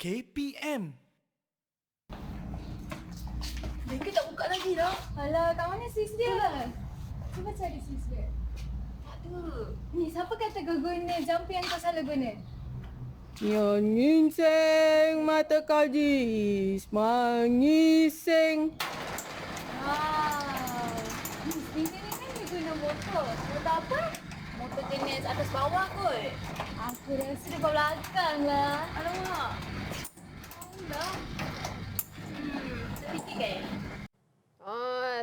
KPM. Bengkel tak buka lagi dah. Alah, kat mana sis dia? Cuba cari sis dia. Aduh. Ni, siapa kata kau guna jumper yang kau salah guna? Nyinseng mata kajis, mangiseng. Wow. Ni kan dia guna motor. Motor apa? Motor tenis atas bawah kot. Aku rasa dia belakang lah. Alamak. Dah. Saya fikir kan?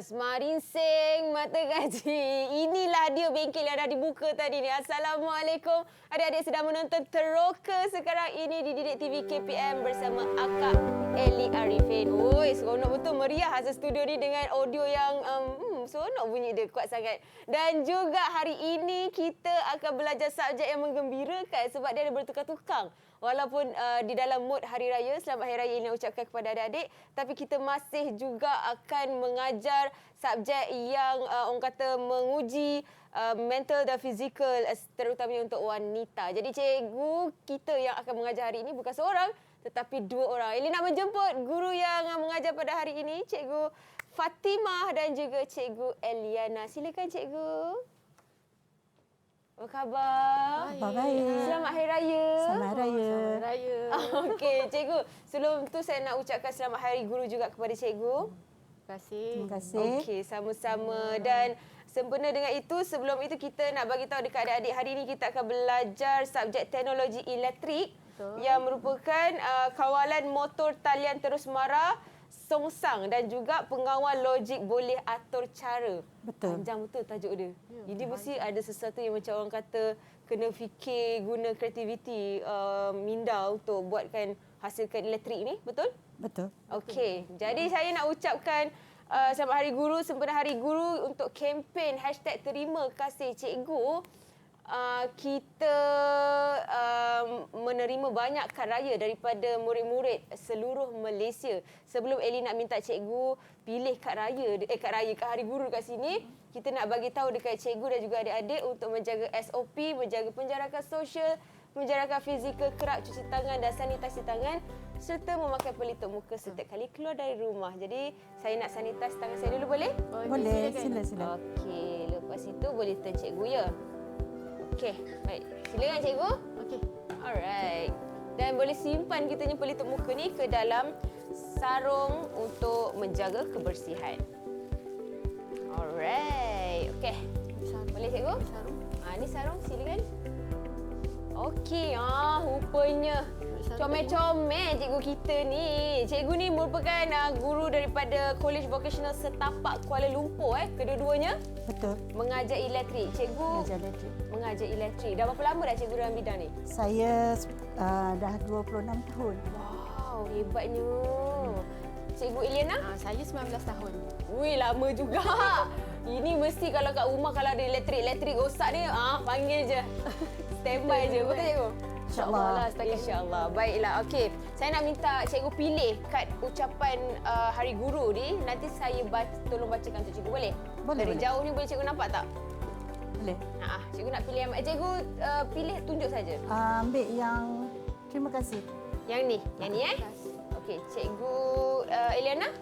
Semarinseng mata gaji. Inilah dia bengkel yang dah dibuka tadi ni. Assalamualaikum. Adik-adik sedang menonton teroka sekarang ini di Didik TV KPM bersama Akak Ellie Arifin. Oi, seronok betul, meriah hasil studio ni dengan audio yang seronok bunyi dia, kuat sangat. Dan juga hari ini kita akan belajar subjek yang menggembirakan sebab dia ada bertukar-tukar. Walaupun di dalam mood Hari Raya, Selamat Hari Raya ini ucapkan kepada adik-adik, tapi kita masih juga akan mengajar subjek yang orang kata menguji mental dan fizikal, terutamanya untuk wanita. Jadi cikgu kita yang akan mengajar hari ini bukan seorang tetapi dua orang. Eli nak menjemput guru yang mengajar pada hari ini, Cikgu Fatimah dan juga Cikgu Eliana. Silakan cikgu. Apa khabar? Baik. Selamat Hari Raya. Selamat Hari Raya. Selamat Raya. Okey, cikgu. Sebelum tu saya nak ucapkan Selamat Hari Guru juga kepada cikgu. Terima kasih. Terima kasih. Okey, sama-sama. Dan sempena dengan itu, sebelum itu kita nak bagi tahu dekat adik-adik, hari ini kita akan belajar subjek teknologi elektrik. Betul. Yang merupakan kawalan motor talian terus marah, songsang dan juga pengawal logik boleh atur cara. Betul. Panjang betul tajuk dia. Jadi mesti ada sesuatu yang macam orang kata kena fikir, guna kreativiti minda untuk buatkan hasilkan elektrik ni, betul? Betul. Okey, jadi saya nak ucapkan Selamat Hari Guru, sempena Hari Guru untuk kempen #terima kasih cikgu. Kita menerima banyak kad raya daripada murid-murid seluruh Malaysia. Sebelum Eli nak minta cikgu pilih kad Hari Guru kat sini, kita nak bagi tahu dekat cikgu dan juga adik-adik untuk menjaga SOP, menjaga penjarakan sosial, menjarakan fizikal, kerap cuci tangan dan sanitasi tangan serta memakai pelitup muka setiap kali keluar dari rumah. Jadi saya nak sanitasi tangan saya dulu, boleh? Boleh, sila. Okey, lepas itu boleh turn cikgu ya. Okey, baik. Silakan cikgu. Okey. Alright. Dan boleh simpan kita punya pelitup muka ni ke dalam sarung untuk menjaga kebersihan. Alright. Okey. Boleh cikgu? Sarung. Ni sarung, silakan. Okey, rupanya comel-comel cikgu kita ni. Cikgu ni merupakan guru daripada College Vocational Setapak Kuala Lumpur kedua-duanya. Betul. Mengajar elektrik. Cikgu Mengajar elektrik. mengajar elektrik. Dah berapa lama dah cikgu dalam bidang ni? Saya dah 26 tahun. Wow, hebatnya. Cikgu Eliana? Saya 19 tahun. Wih, lama juga. Ini mesti kalau kat rumah kalau ada elektrik rosak ni, panggil je. Standby je. Betul cikgu? InsyaAllah. InsyaAllah. Baiklah. Okey. Saya nak minta cikgu pilih kad ucapan Hari Guru ni. Nanti saya tolong bacakan untuk cikgu. Boleh? Boleh, Dari boleh. jauh ni boleh cikgu nampak tak? Boleh. Cikgu nak pilih yang... Cikgu pilih, tunjuk saja. Ambil yang terima kasih. Yang ni. Yang ni Okey. Cikgu Eliana?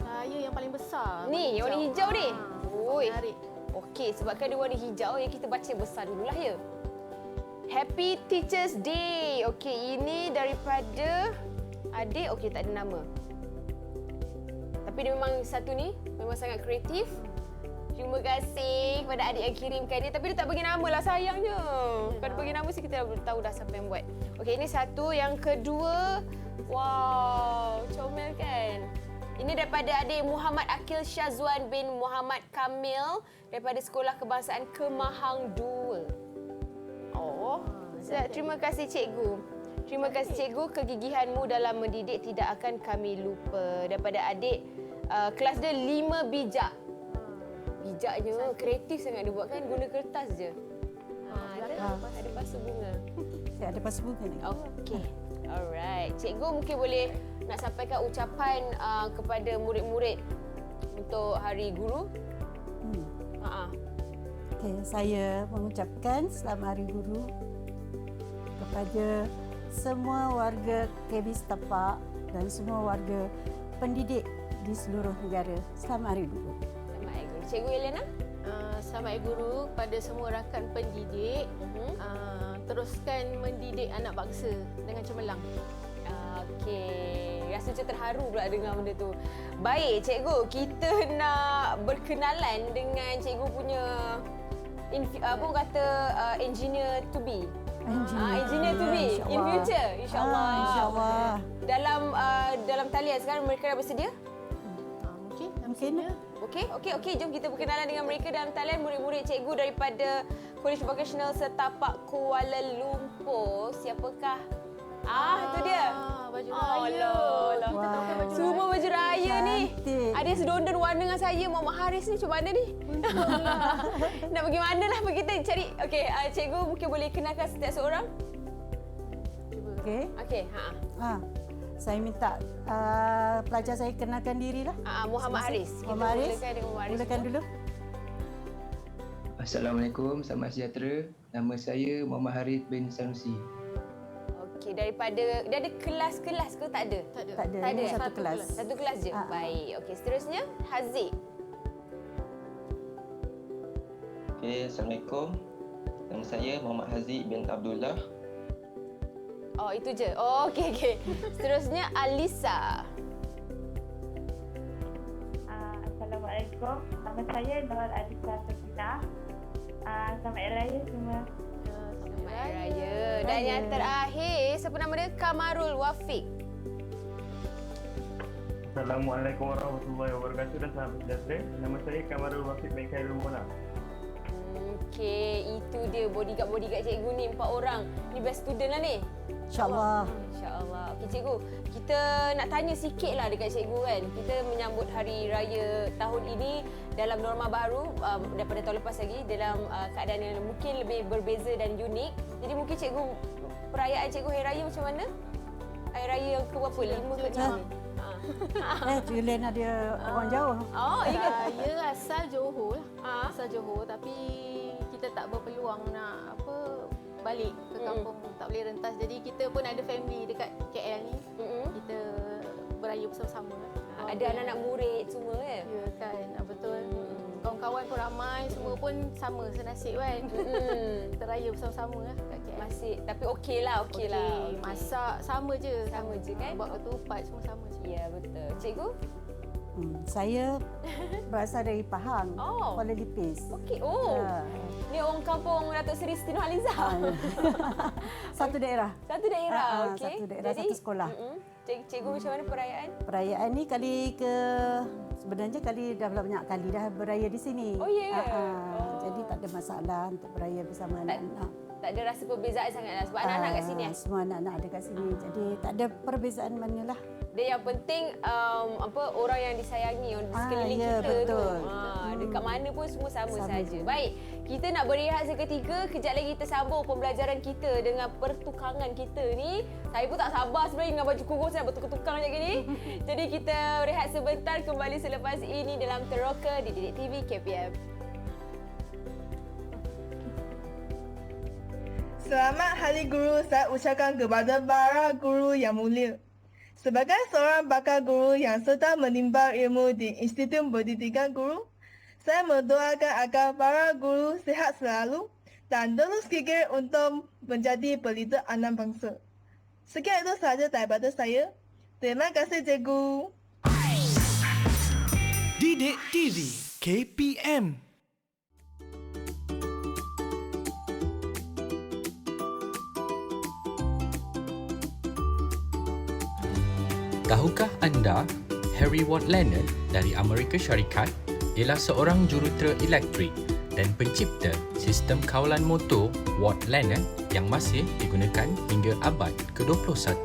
Saya yang paling besar. Ni, yang warna hijau ni. Oi. Menarik. Okey, sebabkan dia warna hijau, yang kita baca besar dululah ya. Happy Teachers Day. Okey, ini daripada adik. Okey, tak ada nama. Tapi dia memang satu ni memang sangat kreatif. Terima kasih kepada adik yang kirimkan ni. Tapi dia tak bagi nama lah, sayangnya. Kalau bagi nama sih kita dah tahu dah siapa yang buat. Okey, ini satu. Yang kedua, wow, comel kan? Ini daripada adik Muhammad Akil Syazwan bin Muhammad Kamil daripada Sekolah Kebangsaan Kemahang 2. Oh, terima kasih cikgu. Terima kasih cikgu, kegigihanmu dalam mendidik tidak akan kami lupa. Daripada adik kelas dia 5 bijak. Bijaknya, kreatif sangat dia buat kan, guna kertas je. Ada pasu bunga. Saya ada pasu bunga ni. Okey. Alright. Cikgu mungkin boleh nak sampaikan ucapan kepada murid-murid untuk Hari Guru. Okey, saya mengucapkan Selamat Hari Guru kepada semua warga KB Setapak dan semua warga pendidik di seluruh negara. Selamat Hari Guru. Selamat Hari Guru. Cikgu Eliana? Selamat Hari Guru kepada semua rakan pendidik. Teruskan mendidik anak bangsa dengan cemerlang. Okey, rasa macam terharu pula dengar benda tu. Baik, cikgu, kita nak berkenalan dengan cikgu punya apa orang kata engineer to be. Engineer to be in future, insya-Allah. InsyaAllah. Dalam talian sekarang mereka dah bersedia? Mungkin. Okey, jom kita berkenalan dengan mereka dalam talian, murid-murid cikgu daripada College Vocational Setapak Kuala Lumpur. Siapakah? Itu dia. Baju raya. Allah. Kita pakai baju Semua raya. baju raya ni. Cantik. Ada yang sedondon warna dengan saya. Muhammad Haris ni macam mana ni? Nak pergi mana lah kita cari. Okey, cikgu mungkin boleh kenalkan setiap seorang? Okey. Okey, Saya minta pelajar saya kenalkan dirilah. Muhammad Haris. Kita Muhammad Haris. mulakan dengan Muhammad Haris. Mulakan dulu. Assalamualaikum, selamat sejahtera. Nama saya Muhammad Harith bin Sanusi. Okey, daripada dia ada kelas-kelas ke tak ada? Tak ada. Tak ada. Tak ada, Ini satu kelas. Satu kelas je. Baik. Okey, seterusnya Haziq. Okay, Assalamualaikum. Nama saya Muhammad Haziq bin Abdullah. Oh, itu je. Oh, okey. Seterusnya Alisa. Assalamualaikum. Nama saya Nur Alisa Sakina. Selamat Hari Raya semua. Selamat Hari Raya. Dan yang terakhir, siapa nama dia? Kamarul Wafiq. Assalamualaikum warahmatullahi wabarakatuh dan selamat sejahtera. Nama saya Kamarul Wafiq bin Khairul Mona. Okey, itu dia bodyguard cikgu ni 4 orang. Ni best student lah ni. InsyaAllah. InsyaAllah. Okey cikgu, kita nak tanya sikit lah dekat cikgu kan. Kita menyambut Hari Raya tahun ini dalam norma baru daripada tahun lepas lagi dalam keadaan yang mungkin lebih berbeza dan unik. Jadi mungkin cikgu, perayaan cikgu Hari Raya macam mana? Hari Raya yang ke berapa? 5 ke 6 ni? Julian ada orang jauh. Oh, ya ke? Saya asal Johor lah. Ah. Asal Johor tapi kita tak berpeluang nak balik ke kampung, tak boleh rentas. Jadi kita pun ada family dekat KL ni. Kita beraya bersama-sama. Ada anak-anak murid semua kan? Ya kan, betul. Kawan-kawan pun ramai, semua pun sama senasib kan. Kita raya bersama-sama lah kat KL. Masih, tapi okey lah. Okey. Masak sama je. Sama je kan? Buat ketupat semua sama je. Ya, betul. Cikgu? Saya berasal dari Pahang, Oh. Kuala Lipis. Okey. Oh. Ni orang kampung Datuk Seri Siti Nurhalizah. Satu daerah. Satu daerah, okey. Satu daerah, satu sekolah. Cikgu macam mana perayaan? Perayaan ni sebenarnya dah banyak kali dah beraya di sini. Oh, ya? Jadi tak ada masalah untuk beraya bersama anak-anak. Tak ada rasa perbezaan sangatlah sebab anak-anak kat sini. Semua anak-anak ada kat sini. Jadi tak ada perbezaan manalah. Dia yang penting orang yang disayangi di sekeliling ya, kita betul. tu. Dekat mana pun semua sama saja. Baik, kita nak berehat seketika. Kejap lagi kita sambung pembelajaran kita dengan pertukangan kita ni. Saya pun tak sabar sebenarnya dengan baju kurus nak bertukar-tukar macam ni. Jadi kita rehat sebentar, kembali selepas ini dalam Teroka di Didik TV KPM. Selamat Hari Guru saya ucapkan kepada para guru yang mulia. Sebagai seorang bakal guru yang sedang menimba ilmu di Institut Pendidikan Guru, saya mendoakan agar para guru sihat selalu dan terus gigih untuk menjadi pelita anak bangsa. Sekian itu sahaja daripada saya. Terima kasih cikgu. Didik TV KPM. Tahukah anda, Harry Ward Leonard dari Amerika Syarikat ialah seorang jurutera elektrik dan pencipta sistem kawalan motor Ward Leonard yang masih digunakan hingga abad ke-21.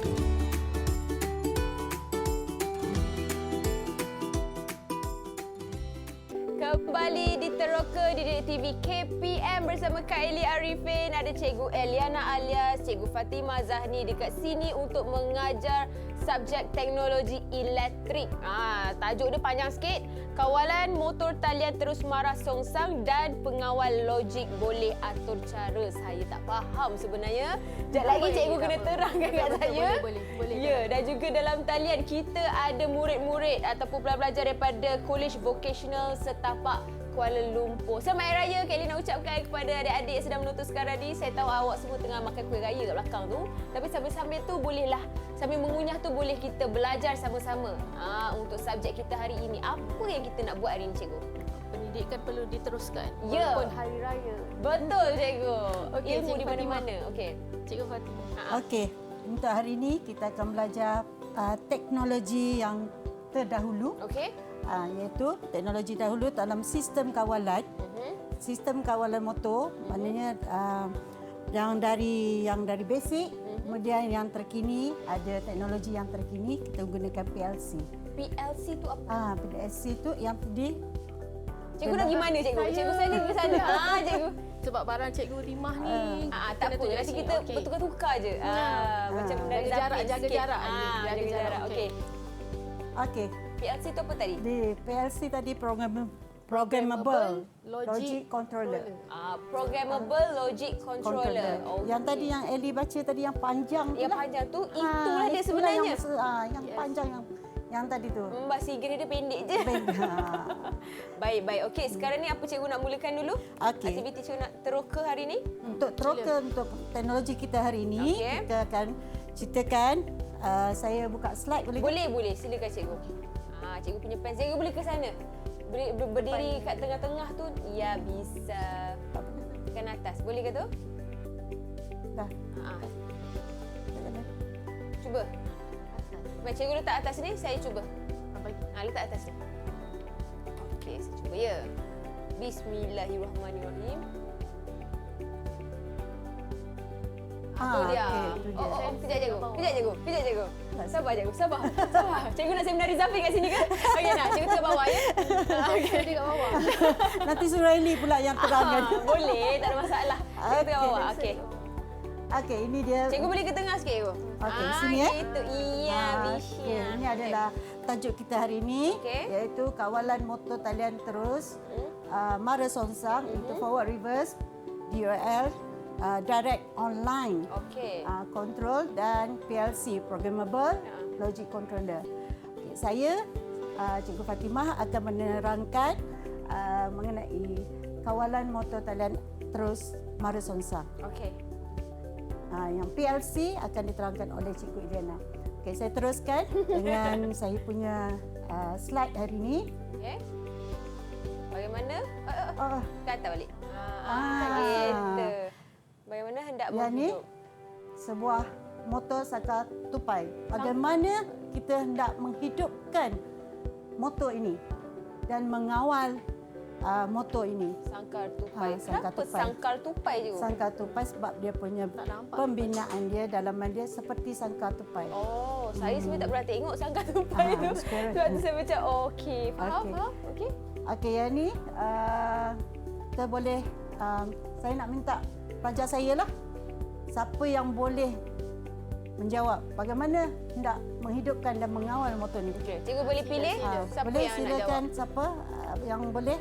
Kembali di Teroka di Didik TV KPM bersama Kak Eli Arifin. Ada Cikgu Eliana alias Cikgu Fatimah Zahni dekat sini untuk mengajar subjek teknologi elektrik. Tajuk dia panjang sikit. Kawalan motor talian terus marah songsang dan pengawal logik boleh atur cara. Saya tak faham sebenarnya. Sekejap lagi cikgu kena terangkan kat saya. Boleh. Ya, dan juga dalam talian kita ada murid-murid ataupun pelajar daripada College Vocational Setapak Kuala Lumpur. Selamat Hari Raya Kak Elly nak ucapkan kepada adik-adik yang sedang menonton sekarang ni. Saya tahu awak semua tengah makan kuih raya kat belakang tu. Tapi sambil-sambil tu bolehlah, sambil mengunyah tu boleh kita belajar sama-sama. Untuk subjek kita hari ini. Apa yang kita nak buat hari ini cikgu? Pendidikan perlu diteruskan. Ya. Walaupun hari raya. Betul cikgu. Okey, Ilmu Cikgu di mana-mana. Okey. Cikgu Fatimah. Okey, untuk hari ini kita akan belajar teknologi yang terdahulu. Okey. Iaitu teknologi dahulu dalam sistem kawalan. Sistem kawalan motor, maknanya yang dari basic, kemudian yang terkini, ada teknologi yang terkini kita gunakan PLC. PLC tu apa? PLC tu yang di Cikgu nak pergi mana cikgu? Cikgu saya ni pergi sana. Cikgu. Sebab barang Cikgu Timah ni tak apa. Nanti kita bertukar-tukar je. Macam dari jaga sikit. jarak. Jaga jarak. Okey. Okey. PLC tu apa tadi? Di PLC tadi programmable logic controller. Programmable logic controller. Yang tadi yang Elly baca tadi yang panjang tu. Yang panjang tu itulah dia sebenarnya. Yang panjang yang tadi tu. Bahasa Inggeris dia pendek je. Baik. Okey, sekarang ni apa cikgu nak mulakan dulu? Okey. Aktiviti cikgu nak teroka hari ni? Untuk teroka untuk teknologi kita hari ini, kita akan ceritakan. Saya buka slide boleh? Boleh. Silakan cikgu. Cikgu punya pen. Cikgu boleh ke sana? Berdiri kat tengah-tengah tu. Ya, bisa. Tekan atas. Boleh ke tu? Dah. Cuba. Baik, cikgu letak atas ni, saya cuba. Letak atas ni. Okey, saya cuba ya. Bismillahirrahmanirrahim. Itu dia. Kejap cikgu. Sabar cikgu. Cikgu nak seminar Rizafin kat sini kan? Okey nak, cikgu tengok bawah ya. Okey, tengok bawah. Nanti suruh Elly pula yang terangkan. Boleh, tak ada masalah. Cikgu tengok bawah. Okey. Okey, ini dia. Cikgu boleh ke tengah sikit cikgu? Okey, sini ya. Itu. Iya, Bisya. Ini adalah tajuk kita hari ini, iaitu kawalan motor talian terus, mara songsang, itu forward reverse, DOL, direct online, control dan PLC, programmable logic controller. Okay, saya Cikgu Fatimah akan menerangkan mengenai kawalan motor talian terus mara songsang. Okey. Yang PLC akan diterangkan oleh Cikgu Iliana. Okey, saya teruskan dengan saya punya slide hari ini. Okey. Bagaimana? Ke atas balik. Gitu. Bagaimana hendak yang ni sebuah motor sangkar tupai. Bagaimana kita hendak menghidupkan motor ini dan mengawal motor ini. Sangkar tupai. Kenapa sangkar tupai je? Sangkar tupai sebab dia punya pembinaan dia, dalaman dia seperti sangkar tupai. Saya sebenarnya tak pernah tengok sangkar tupai tu. Sebab tu saya macam okey, faham. Okey, yang ni kita boleh saya nak minta pelajar saya lah. Siapa yang boleh menjawab bagaimana hendak menghidupkan dan mengawal motor ni. Cikgu boleh pilih siapa boleh, yang silakan nak jawab. Siapa yang boleh?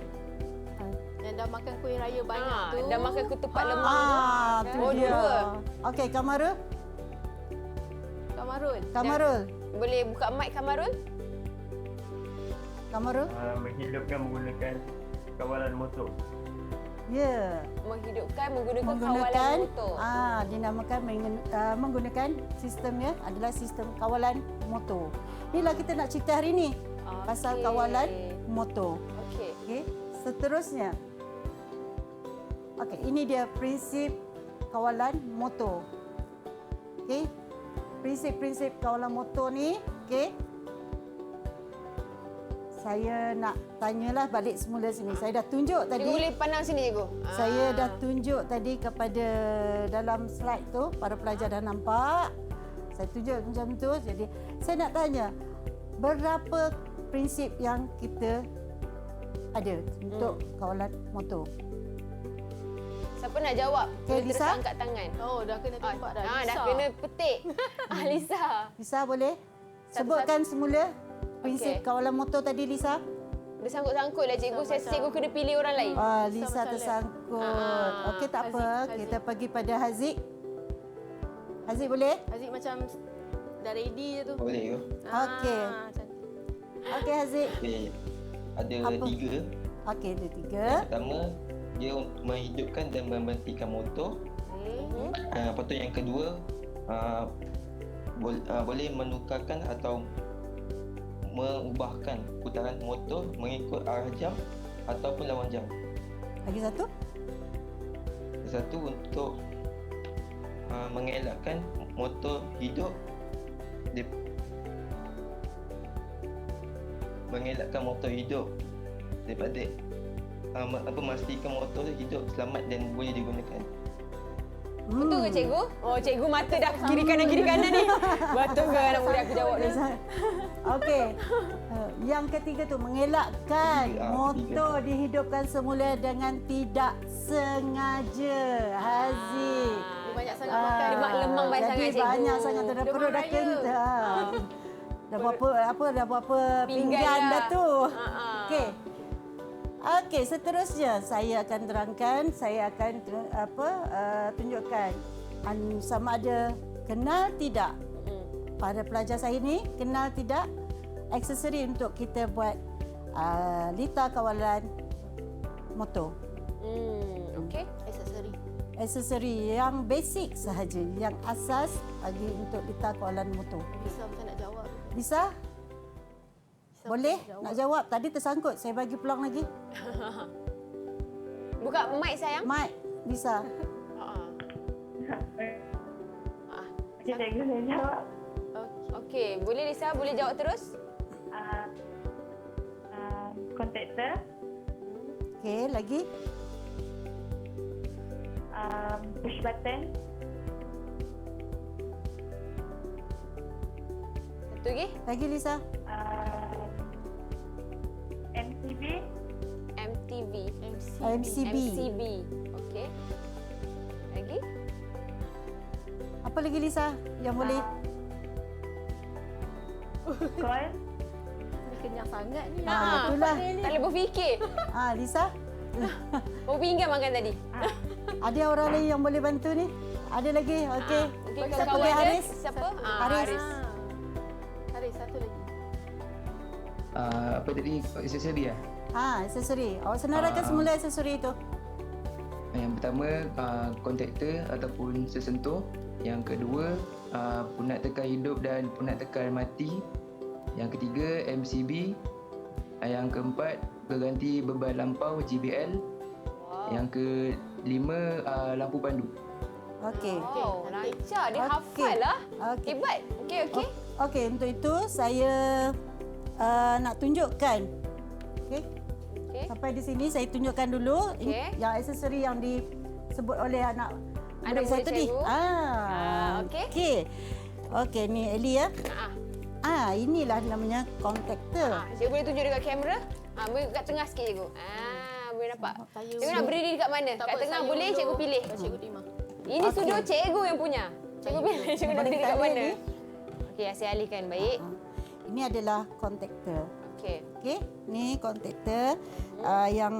Yang dah makan kuih raya banyak tu. Dah makan ketupat lemang tu. Dua. Okey, Kamarul. Boleh buka mic Kamarul? Menghidupkan menggunakan kawalan motor. Ya. Menghidupkan menggunakan kawalan motor. Dinamakan menggunakan sistemnya adalah sistem kawalan motor. Inilah kita nak cerita hari ini. Pasal kawalan motor. Okey. Seterusnya. Okey, ini dia prinsip kawalan motor. Okey. Prinsip-prinsip kawalan motor ni, okey. Saya nak tanyalah balik semula sini. Saya dah tunjuk tadi. Cikgu boleh pandang sini, cikgu. Saya dah tunjuk tadi kepada dalam slide tu, para pelajar dah nampak. Saya tunjuk macam tu. Jadi, saya nak tanya, berapa prinsip yang kita ada untuk kawalan motor? Siapa nak jawab? Okay, Lisa? Angkat tangan. Dah kena tembak dah. Dah kena petik. Lisa. Lisa boleh? Sebutkan semula prinsip kawalan motor tadi, Lisa. Dia sangkut-sangkut lah cikgu. Saya cikgu kena pilih orang lain. Lisa tersangkut. Okey, tak apa. Haziq. Kita pergi pada Haziq. Haziq boleh? Haziq macam dah ready je tu. Boleh ke? Okey. Cantik. Okey, Haziq. Okey. Ada Apa? 3. Okey, ada 3. Yang pertama, dia menghidupkan dan memberhentikan motor. Lepas tu yang kedua, boleh menukarkan atau mengubahkan putaran motor mengikut arah jam ataupun lawan jam. Lagi satu? Satu untuk mengelakkan motor hidup, mengelakkan motor hidup daripada memastikan motor hidup selamat dan boleh digunakan. Betul ke cikgu? Oh, cikgu mata dah kiri kanan ni. Betul ke anak murid aku jawab ni? Okey. Yang ketiga tu mengelakkan motor dihidupkan semula dengan tidak sengaja. Haziq. Banyak sangat makan. Dia mak lemang banyak sangat cikgu. Banyak sangat dah perut dah kena. Dah berapa pinggan dah tu. Okey. Okey, seterusnya saya akan terangkan, saya akan tunjukkan sama ada kenal tidak para pelajar saya ni, kenal tidak aksesori untuk kita buat lita kawalan motor. Okey. Aksesori yang basic sahaja, yang asas bagi untuk lita kawalan motor. Bisa macam nak jawab. Bisa? Boleh? Nak jawab? Tadi tersangkut. Saya bagi peluang lagi. Buka mic sayang. Mic. Bisa. Okey, cikgu saya jawab. Okey, boleh Lisa? Boleh jawab terus? Kontaktor. Okey, lagi? Push button. Satu lagi? Lagi Lisa? MCB. Okey. Lagi? Apa lagi Lisa yang boleh? Call. Kenyang sangat ni. Itulah. Tak boleh berfikir. Lisa? Berapa pinggan makan tadi? Ada orang lain yang boleh bantu ni? Ada lagi? Okey. Okey, Siapa kawan dia? dia? Haris? Siapa? Haris. Haris, satu lagi. Apa tadi? Aksesori lah. Aksesori. Awak senaraikan semula aksesori itu. Yang pertama, kontaktor ataupun sesentuh. Yang kedua, punat tekan hidup dan punat tekan mati. Yang ketiga, MCB. Yang keempat, berganti beban lampau GBL. Yang kelima, lampu pandu. Okey. Oh, lancar. Dia hafal lah. Hebat. Okey. Okey, untuk itu saya nak tunjukkan. Okey. Sampai di sini saya tunjukkan dulu ini yang aksesori yang disebut oleh anak saya tadi. Okey. Okey, ni Eli ya. Inilah namanya kontaktor. Cikgu boleh tunjuk dekat kamera? Boleh dekat tengah sikit cikgu. Boleh nampak. Cikgu nak berdiri dekat mana? Kat tengah boleh, cikgu pilih. Cikgu terima. Ini studio cikgu yang punya. Cikgu pilih, cikgu nak berdiri dekat mana? Okey, saya alihkan. Baik. Ini adalah kontaktor. Okey. Ni kontaktor yang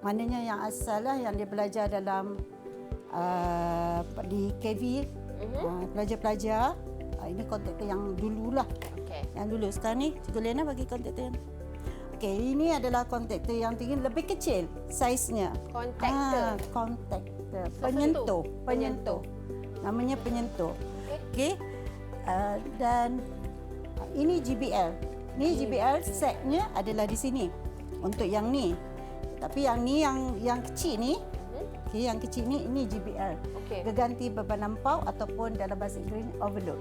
maknanya yang asal lah yang dia belajar dalam di KV, pelajar-pelajar. Ini kontaktor yang dululah. Yang dulu. Sekarang ni Cikgu Lena bagi kontaktor yang okey, ini adalah kontaktor yang tinggi, lebih kecil saiznya. Kontaktor. Kontaktor. Penyentuh. Namanya penyentuh. Okey. Dan ini GBL. Ni GBL setnya adalah di sini. Untuk yang ni. Tapi yang ni yang kecil ni, okey, yang kecil ni ini GBL. Geganti beban lampau ataupun dalam bahasa Inggeris overload.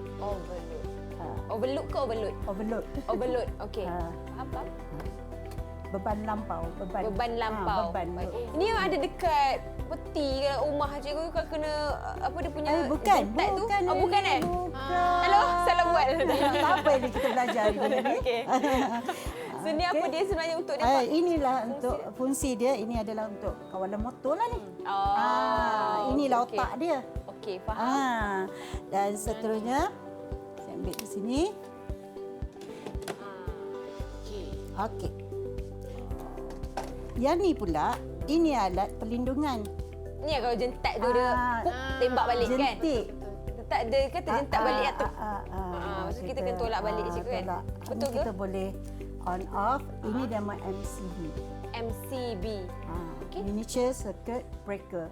Overload ke overload? Overload. Okey. Apa? Beban lampau. Beban lampau. Ini yang ada dekat peti ke rumah cikgu kan kena apa dia punya bukan tu? Bukan bukan. Hello, salah buat. Tak apa yang kita belajar hari ni. Okey. So ni apa dia sebenarnya untuk dia? Inilah untuk fungsi dia. Ini adalah untuk kawalan motor lah ni. Inilah otak dia. Okey, faham. Dan seterusnya saya ambil di sini. Okey. Yang ni pula, ini alat perlindungan. Ni kalau jentak tu dia tembak balik kan? Jentik. Tak ada kata jentak balik atau maksud kita kena tolak balik cikgu kan? Tolak. Betul ke? Kita boleh on off. Ini nama MCB. MCB. Okay. Miniature Circuit Breaker.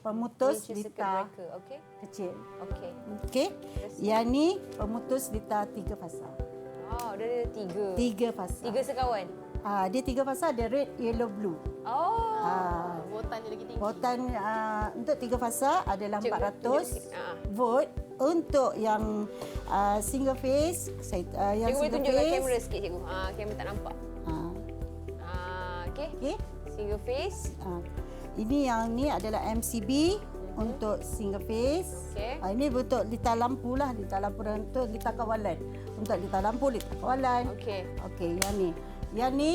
Pemutus lita kecil. Okey. Okey. Yang ni pemutus lita 3 fasa. Oh, dia ada 3. 3 fasa. 3 sekawan. Dia 3 fasa, ada red, yellow, blue. Votan dia lagi tinggi. Votan untuk 3 fasa adalah 400 vote. Untuk yang single face, yang cikgu boleh single tunjukkan face. kamera sikit cikgu. Kamera tak nampak. Okey. Single face. Ini yang ni adalah MCB untuk single face. Okay. Ini untuk lita lampu lah, lita lampu dan untuk lita kawalan. Untuk lita lampu, lita kawalan. Okey, yang ni. Yang ni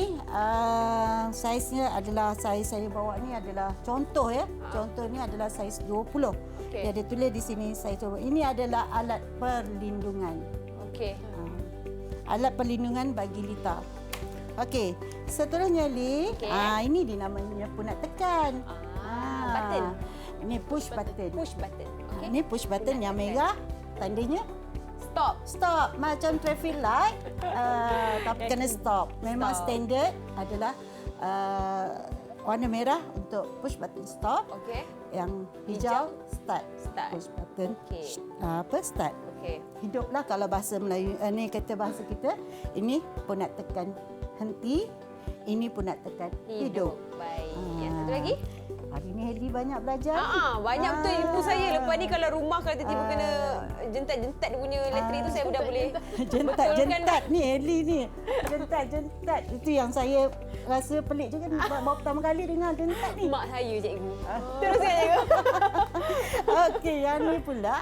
saiznya adalah saiz saya bawa ni adalah contoh ya. Contoh ni adalah saiz 20. Dia ada tulis di sini saiz 20. Ini adalah alat perlindungan. Okey. Alat perlindungan bagi lita. Okey, seterusnya Li, ini dinamanya punat tekan. Button. Ini push button. Push button. Okay. Ini push button yang merah, tandanya stop. Stop, macam traffic light, tapi kena stop. Memang standard adalah warna merah untuk push button stop. Okey. Yang hijau start. Push button. Start. Okey. Hiduplah kalau bahasa Melayu, ni kata bahasa kita, ini punat tekan henti, ini punat tekan hidup. Baik. Yang satu lagi? Hari ni Heli banyak belajar. Banyak betul ilmu saya. Lepas ni kalau rumah kalau tiba-tiba kena jentat-jentat dia punya elektrik tu saya dah boleh jentat ni Heli ni. Jentat. Itu yang saya rasa pelik juga ni. Baru pertama kali dengar jentat ni. Mak saya cikgu. Teruskan cikgu. Okey, yang ni pula.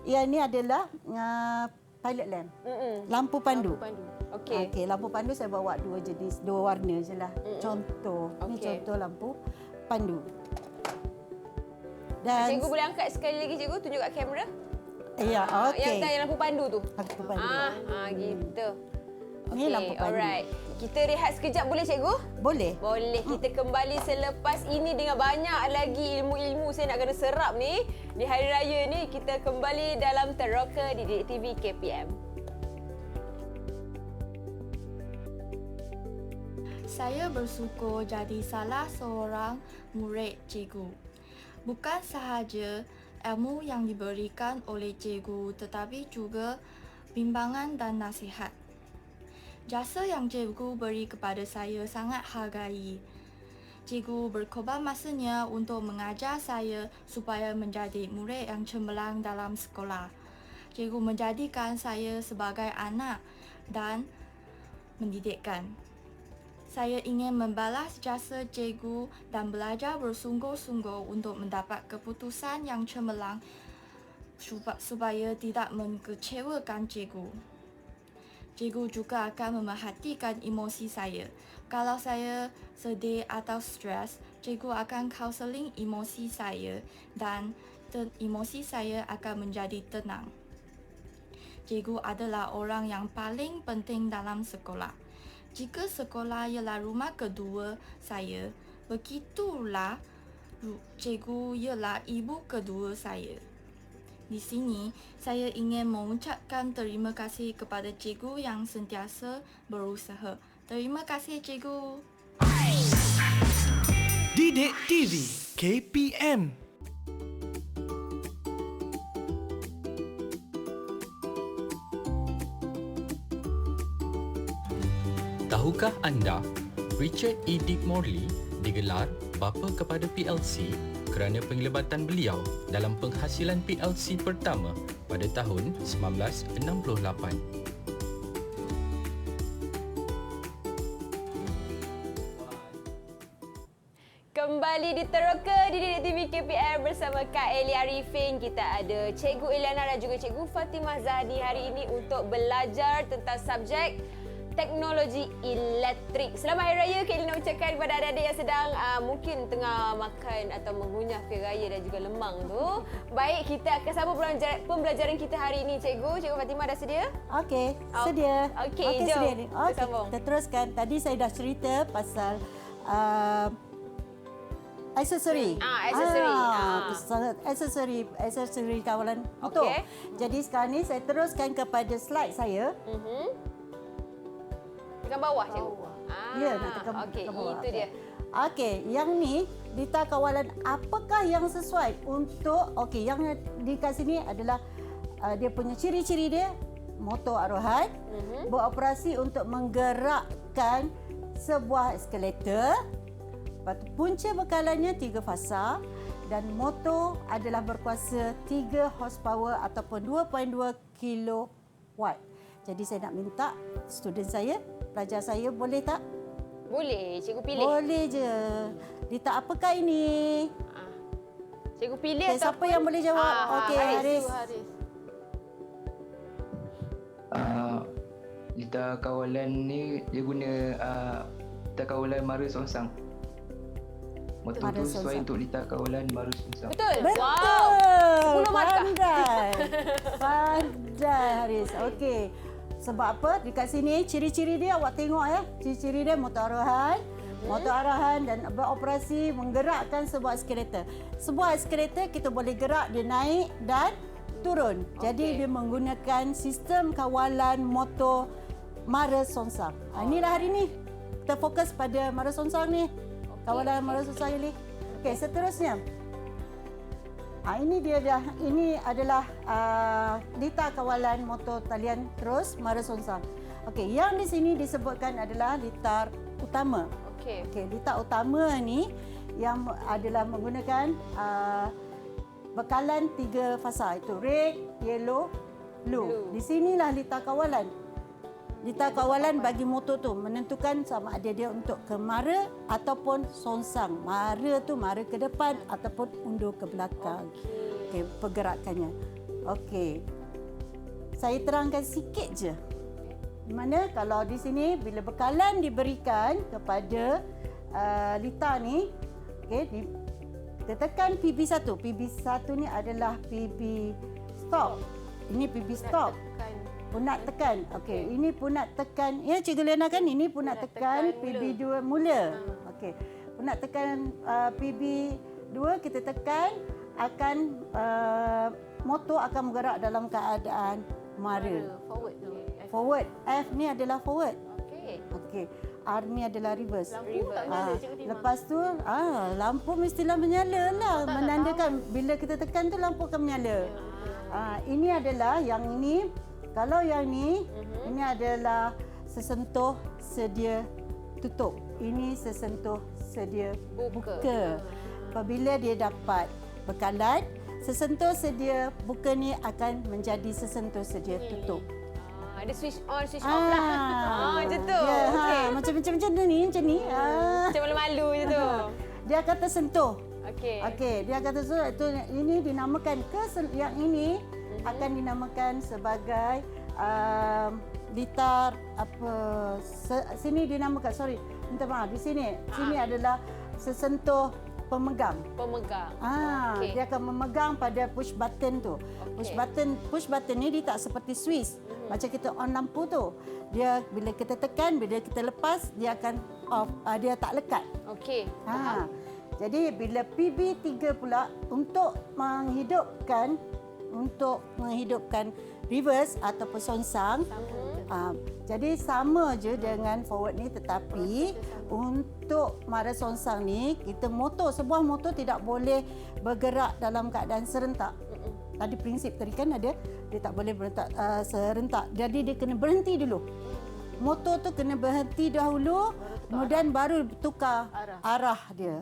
Yang ni adalah pilot lamp. Lampu pandu. Okey, lampu pandu saya bawa 2 jenis, 2 warna je lah. Contoh. Ni contoh lampu pandu. Dan cikgu boleh angkat sekali lagi cikgu, tunjuk kat kamera. Ya, okey. Yang lampu pandu tu. Lampu pandu. Gitu. Ni lampu pandu. Alright. Kita rehat sekejap boleh cikgu? Boleh. Boleh. Kita kembali selepas ini dengan banyak lagi ilmu-ilmu saya nak kena serap ni. Di Hari Raya ni kita kembali dalam Teroka di Didik TV KPM. Saya bersyukur jadi salah seorang murid cikgu. Bukan sahaja ilmu yang diberikan oleh cikgu tetapi juga bimbangan dan nasihat. Jasa yang cikgu beri kepada saya sangat hargai. Cikgu berkorban masanya untuk mengajar saya supaya menjadi murid yang cemerlang dalam sekolah. Cikgu menjadikan saya sebagai anak dan mendidikkan. Saya ingin membalas jasa cikgu dan belajar bersungguh-sungguh untuk mendapat keputusan yang cemerlang supaya tidak mengecewakan cikgu. Cikgu juga akan memerhatikan emosi saya. Kalau saya sedih atau stres, cikgu akan kaunseling emosi saya dan emosi saya akan menjadi tenang. Cikgu adalah orang yang paling penting dalam sekolah. Jika sekolah ialah rumah kedua saya, begitulah cikgu ialah ibu kedua saya. Di sini, saya ingin mengucapkan terima kasih kepada cikgu yang sentiasa berusaha. Terima kasih cikgu. Didik TV KPM. Tahukah anda, Richard E. Dick Morley digelar bapa kepada PLC kerana penglibatan beliau dalam penghasilan PLC pertama pada tahun 1968. Kembali di Teroka di Didik TV KPM bersama Kak Eli Arifin. Kita ada Cikgu Eliana dan juga Cikgu Fatimah Zahdi hari ini untuk belajar tentang subjek teknologi elektrik. Selamat Hari Raya Kak Elina ucapkan kepada adik-adik yang sedang mungkin tengah makan atau mengunyah kuih raya dan juga lemang tu. Baik, kita akan sambung pembelajaran kita hari ini, Cikgu. Cikgu Fatimah dah sedia? Okey, sedia. Okey, jom. sedia ni. Okey, Sambung. kita teruskan. Tadi saya dah cerita pasal aksesori. Aksesori kawalan motor. Okey. Jadi sekarang ni saya teruskan kepada slide saya. Tekan bawah, Cikgu. Ya, nak tekan Okey, tekan bawah. itu dia. Okey, yang ni dita kawalan apakah yang sesuai untuk yang di kat sini adalah dia punya ciri-ciri dia motor arahan beroperasi untuk menggerakkan sebuah eskalator. Lepas tu punca bekalannya 3 fasa dan motor adalah berkuasa 3 horsepower ataupun 2.2 kilowatt. Jadi saya nak minta student saya, pelajar saya boleh tak? Boleh, Cikgu pilih. Boleh je. Dita apakah ini? Cikgu pilih okay, siapa yang boleh jawab? Okey, Haris. Lita kawalan ni dia guna lita kawalan Mara Songsang. Motor tu sesuai untuk lita kawalan Mara Songsang. Betul? Betul! Wow. 10 markah. Pandai Haris. Okey. Sebab apa? Dekat sini ciri-ciri dia awak tengok ya. Ciri-ciri dia motor arahan. Motor arahan dan beroperasi menggerakkan sebuah eskalator. Sebuah eskalator kita boleh gerak dia naik dan turun. Jadi dia menggunakan sistem kawalan motor Mara Songsang. Inilah hari ni kita fokus pada Mara Songsang ni. Kawalan Mara Songsang ni. Okey, seterusnya. Ini dia dah. Ini adalah dita kawalan motor talian terus Mara Songsang. Okey, yang di sini disebutkan adalah litar utama. Okey, litar utama ni yang adalah menggunakan bekalan 3 fasa, itu red, yellow, blue. Di sinilah litar kawalan. Litar kawalan bagi motor tu menentukan sama ada dia untuk ke Mara ataupun Songsang. Mara tu Mara ke depan ataupun undur ke belakang. Okey, pergerakannya. Okey. Saya terangkan sikit je. Di mana kalau di sini bila bekalan diberikan kepada litar ni, okey, kita tekan PB1. PB1 ni adalah PB stop. Ini PB stop. Punat tekan. Okey, ini punat tekan. Ya, Cikgu Lena kan ini punat tekan PB2 mula. Okey. Punat tekan PB2 kita tekan akan motor akan bergerak dalam keadaan Mara. Forward. F ni adalah forward. Okey. R ni adalah reverse. Lepas tu lampu mestilah menyala lah, menandakan bila kita tekan tu lampu akan menyala. Ini adalah yang ini. Kalau yang ni, ini adalah sesentuh sedia tutup. Ini sesentuh sedia buka. Apabila dia dapat bekalan, sesentuh sedia buka ni akan menjadi sesentuh sedia tutup. Ada switch on, switch off lah. Macam tu. Ya, macam ni. Macam malu-malu je tu. Dia akan tersentuh. Okey, dia akan tersentuh. Ini dinamakan yang ini akan dinamakan sebagai litar sini dinamakan, minta maaf, di sini adalah sesentuh pemegang. Dia akan memegang pada push button tu. Push button ni dia tak seperti switch. Macam kita on lampu tu. Dia bila kita tekan, bila kita lepas dia akan off, dia tak lekat. Okey. Jadi bila PB3 pula untuk menghidupkan reverse ataupun songsang. Jadi sama je dengan forward ni, tetapi untuk Mara Songsang ni sebuah motor tidak boleh bergerak dalam keadaan serentak. Tadi prinsip tadi kan ada, dia tak boleh bergerak serentak. Jadi dia kena berhenti dulu. Motor tu kena berhenti dahulu, kemudian baru tukar arah dia.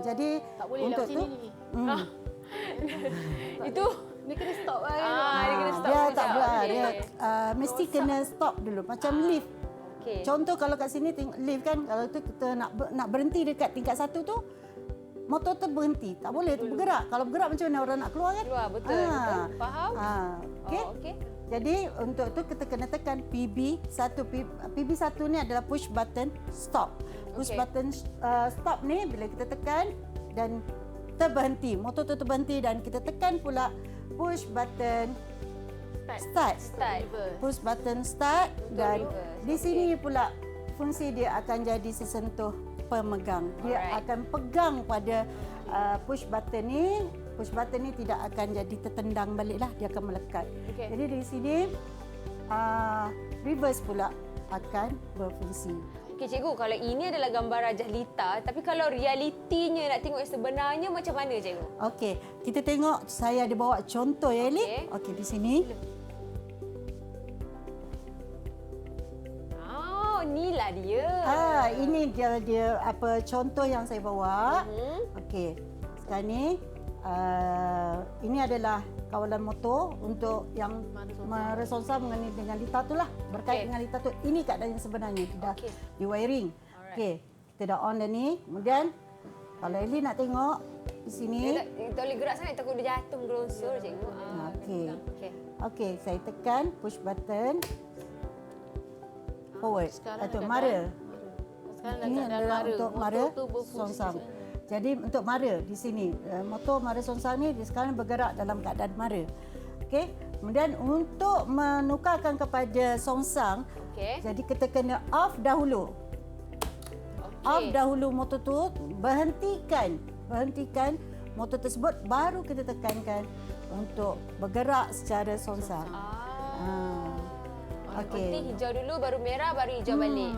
Jadi tak boleh untuk lah tu itu dia kena stop lah. Dia kena stop. Dia tak boleh. Dia mesti kena stop dulu. Macam lift. Contoh kalau kat sini tengok lift kan, kalau tu kita nak berhenti dekat tingkat 1 tu, motor tu berhenti. Tak boleh tu bergerak. Kalau bergerak macam mana orang nak keluar kan? Keluar, betul. Betul. Faham? Okey. Oh, okey. Jadi untuk tu kita kena tekan PB1. PB1 ni adalah push button stop. Push button stop ni bila kita tekan dan terberhenti. Motor tu terberhenti dan kita tekan pula push button start. Push button start dan di sini pula fungsi dia akan jadi sesentuh pemegang. Dia akan pegang pada push button ni. Push button ni tidak akan jadi tertendang baliklah, dia akan melekat. Jadi di sini reverse pula akan berfungsi. Okey cikgu, kalau ini adalah gambar Rajah Lita, tapi kalau realitinya nak tengok yang sebenarnya macam mana cikgu? Okey, kita tengok saya ada bawa contoh ya Eli. Okey, di sini. Oh, inilah dia. Ini dia apa contoh yang saya bawa. Okey. Sekarang ni ini adalah kawalan motor untuk yang meresonsa mengenai dengan Lita tu lah. Berkait dengan Lita tu. Ini keadaan yang sebenarnya. Dah di wiring. Okey. Kita dah on dah ni. Kemudian kalau Eli nak tengok di sini. Dia tak boleh gerak sangat, takut dia jatuh gerongsor cikgu. Okey. Okey, saya tekan push button. Forward. Untuk mara. Ini adalah untuk mara songsang. Jadi untuk mara di sini, motor mara songsang ni dia sekarang bergerak dalam keadaan mara. Okey. Kemudian untuk menukarkan kepada songsang, jadi kita kena off dahulu. Off dahulu motor tu, berhentikan motor tersebut, baru kita tekankan untuk bergerak secara songsang. Okey. Hijau dulu, baru merah, baru hijau balik.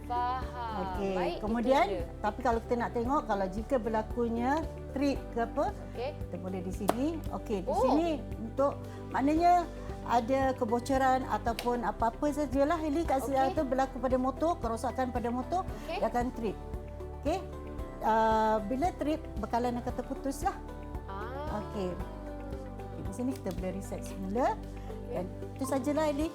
Faham. Okey. Baik, kemudian tapi kalau kita nak tengok kalau jika berlakunya trip ke apa, kita boleh di sini. Okey, di sini untuk maknanya ada kebocoran ataupun apa-apa sajalah Eli kat sini tu berlaku pada motor, kerosakan pada motor, dia akan trip. Okey. Bila trip bekalan akan terputuslah. Okey. Di sini kita boleh reset semula dan itu sajalah Eli.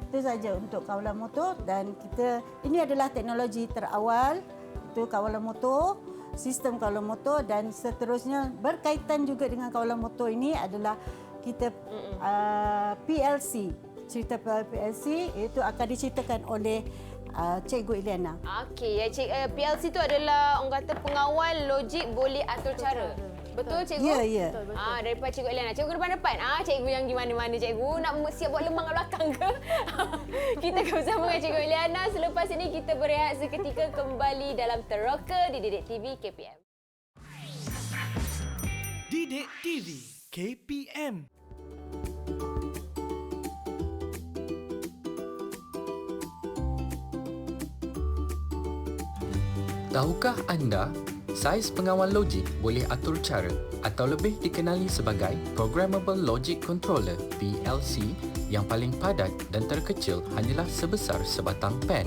Itu saja untuk kawalan motor dan kita ini adalah teknologi terawal itu kawalan motor, sistem kawalan motor dan seterusnya berkaitan juga dengan kawalan motor ini adalah kita PLC. Cerita PLC itu akan diceritakan oleh Cikgu Eliana. Okey, PLC itu adalah orang kata pengawal logik boleh atur cara. Betul cikgu? Ya, ya. Daripada Cikgu Eliana. Cikgu depan-depan. Cikgu yang gimana mana cikgu? Nak siap buat lemang kat belakang ke? Kita akan bersama dengan Cikgu Eliana. Selepas ini kita berehat seketika kembali dalam Teroka di Didik TV KPM. Didik TV KPM. Tahukah anda, saiz pengawal logik boleh atur cara atau lebih dikenali sebagai Programmable Logic Controller (PLC) yang paling padat dan terkecil hanyalah sebesar sebatang pen.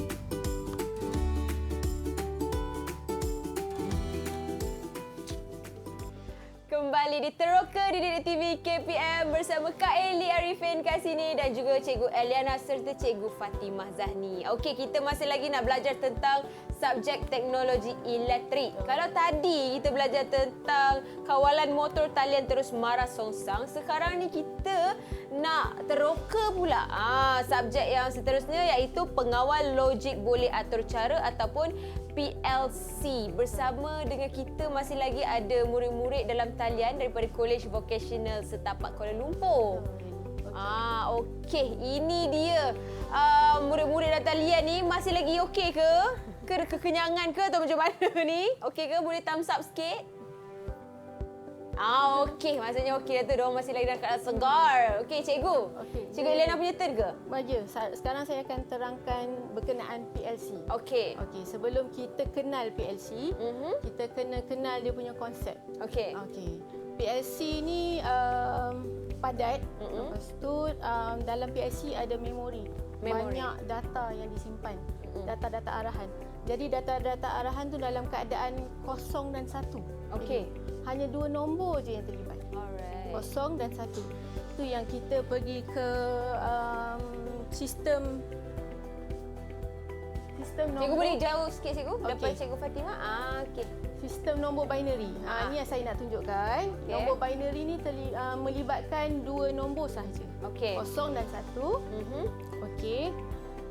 Kembali di Teroka di Didik TV KPM bersama Kak Eli Arifin kat sini dan juga Cikgu Eliana serta Cikgu Fatimah Zahni. Okey, kita masih lagi nak belajar tentang subjek teknologi elektrik. Kalau tadi kita belajar tentang kawalan motor talian terus mara songsang, sekarang ni kita nak teroka pula subjek yang seterusnya iaitu pengawal logik boleh atur cara ataupun PLC. Bersama dengan kita masih lagi ada murid-murid dalam talian daripada College Vocational Setapak Kuala Lumpur. Okey, ini dia. Murid-murid dalam talian ni masih lagi okey ke? Kekenyangan ke atau macam mana ni? Okey ke? Boleh thumbs up sikit? Okey, maksudnya okey dah tu. Diorang masih lagi dalam keadaan segar. Okey, cikgu. Cikgu Eliana punya turn ke? Ya, sekarang saya akan terangkan berkenaan PLC. Okey. Okey, sebelum kita kenal PLC, kita kena kenal dia punya konsep. Okey. Okey. PLC ni padat. Lepas tu dalam PLC ada memori. Banyak data yang disimpan. Data-data arahan. Jadi data-data arahan tu dalam keadaan 0 dan 1. Okey. Hanya 2 nombor je yang terlibat. Alright. 0 dan 1. Itu yang kita pergi ke sistem nombor. Cikgu boleh jauh sikit cikgu? Okey. Depan Cikgu Fatimah. Okey. sistem nombor binary. Ini yang saya nak tunjukkan. Nombor binary ni melibatkan dua nombor sahaja. Okey. 0 dan 1. Okey.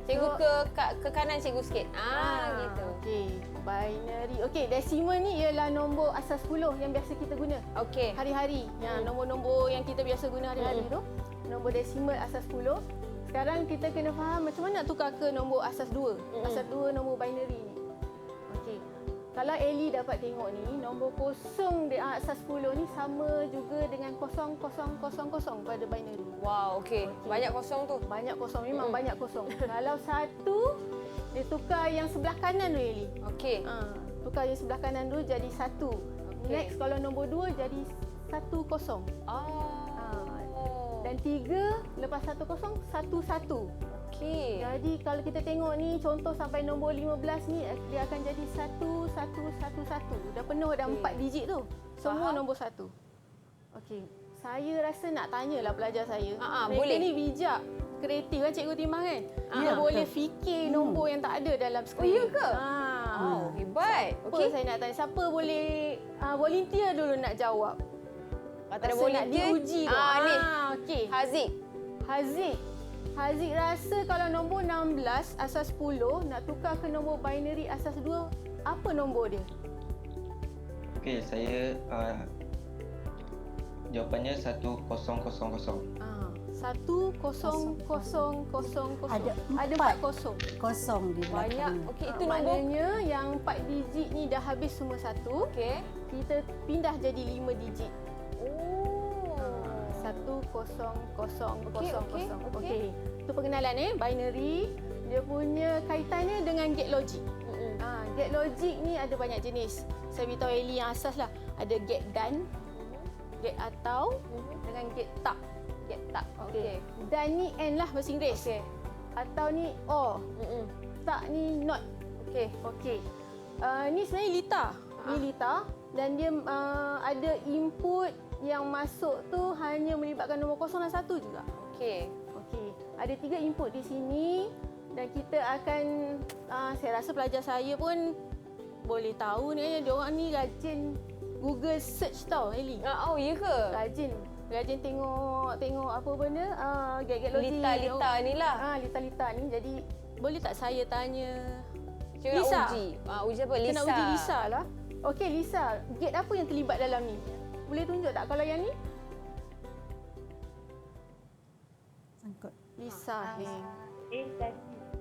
Cikgu ke kanan cikgu sikit. Gitu. Okey. Binary. Okey, desimal ni ialah nombor asas 10 yang biasa kita guna. Okey. Hari-hari. Nombor-nombor yang kita biasa guna hari-hari tu. Nombor desimal asas 10. Sekarang kita kena faham macam mana nak tukar ke nombor asas 2. Asas 2 nombor binary ni. Okey. Kalau Ellie dapat tengok ni, nombor 0 di asas 10 ni sama juga dengan 0000 pada binary. Wow, okey. Banyak kosong tu. Banyak kosong, memang banyak kosong. Kalau 1, dia tukar yang sebelah kanan tu, Ellie. Okey. Tukar yang sebelah kanan tu jadi 1. Next, kalau nombor 2 jadi 10. Dan 3, lepas 10, 11. Okey. Jadi kalau kita tengok ni, contoh sampai nombor 15 ni, dia akan jadi 1111. Dah penuh, dah 4 digit tu. Semua nombor 1. Okey. Saya rasa nak tanyalah pelajar saya. Mereka boleh. ni bijak, kreatif kan Cikgu Timah kan? Dia boleh fikir nombor yang tak ada dalam skrin. Oh, ya ke? Hebat. Okey, saya nak tanya siapa boleh volunteer dulu nak jawab. Kata ada Rasa volunteer. nak diuji tu. Ni. Okey. Haziq rasa kalau nombor 16 asas 10 nak tukar ke nombor binary asas 2, apa nombor dia? Okey, saya jawapannya 1000. 100000. Ada 4 kosong. Kosong di belakang. Banyak. Okey, itu nombor. Maknanya yang 4 digit ni dah habis semua 1. Okey. Kita pindah jadi 5 digit. 100000. Okey. Itu pengenalan binary. Dia punya kaitannya dengan gate logic. Gate logic ni ada banyak jenis. Saya beritahu Ellie yang asas lah. Ada gate dan, gate atau dengan gate tak. Gate tak. Okey. Dan ni and lah bahasa Inggeris. Okey. Atau ni or. Tak ni not. Okey. Ni sebenarnya lita. Ni lita dan dia ada input yang masuk tu hanya melibatkan nombor 0 dan 1 juga. Okey. Ada 3 input di sini dan kita akan saya rasa pelajar saya pun boleh tahu ni dia orang ni rajin Google search tau, Ellie. Oh, ya ke? Rajin tengok apa benda gate logic. Lita ni lah. Lita ni. Jadi boleh tak saya tanya Cikgu Lisa? nak uji. Uji apa? Lisa. Kita nak uji Lisa lah. Okey, Lisa. Gate apa yang terlibat dalam ni? Boleh tunjuk tak kalau yang ni? Sangkut. Lisa. Dan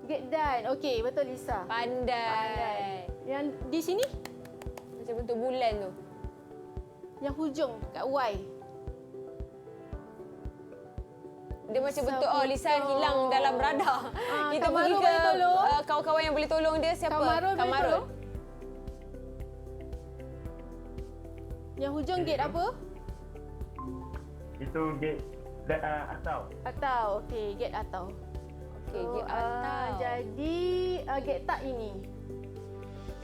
Gate dan. Okey, betul Lisa. Pandai. Yang di sini? Macam bentuk bulan tu. Yang hujung kat Y. Dia macam bentuk Lisa hilang dalam radar. Kita pergi Kamarul ke boleh tolong? kawan-kawan yang boleh tolong dia siapa? Kamarul boleh tolong? Yang hujung gate apa? Itu gate atau. Atau. Okey, gate atau. Okey, gate atau. Jadi gate tak ini.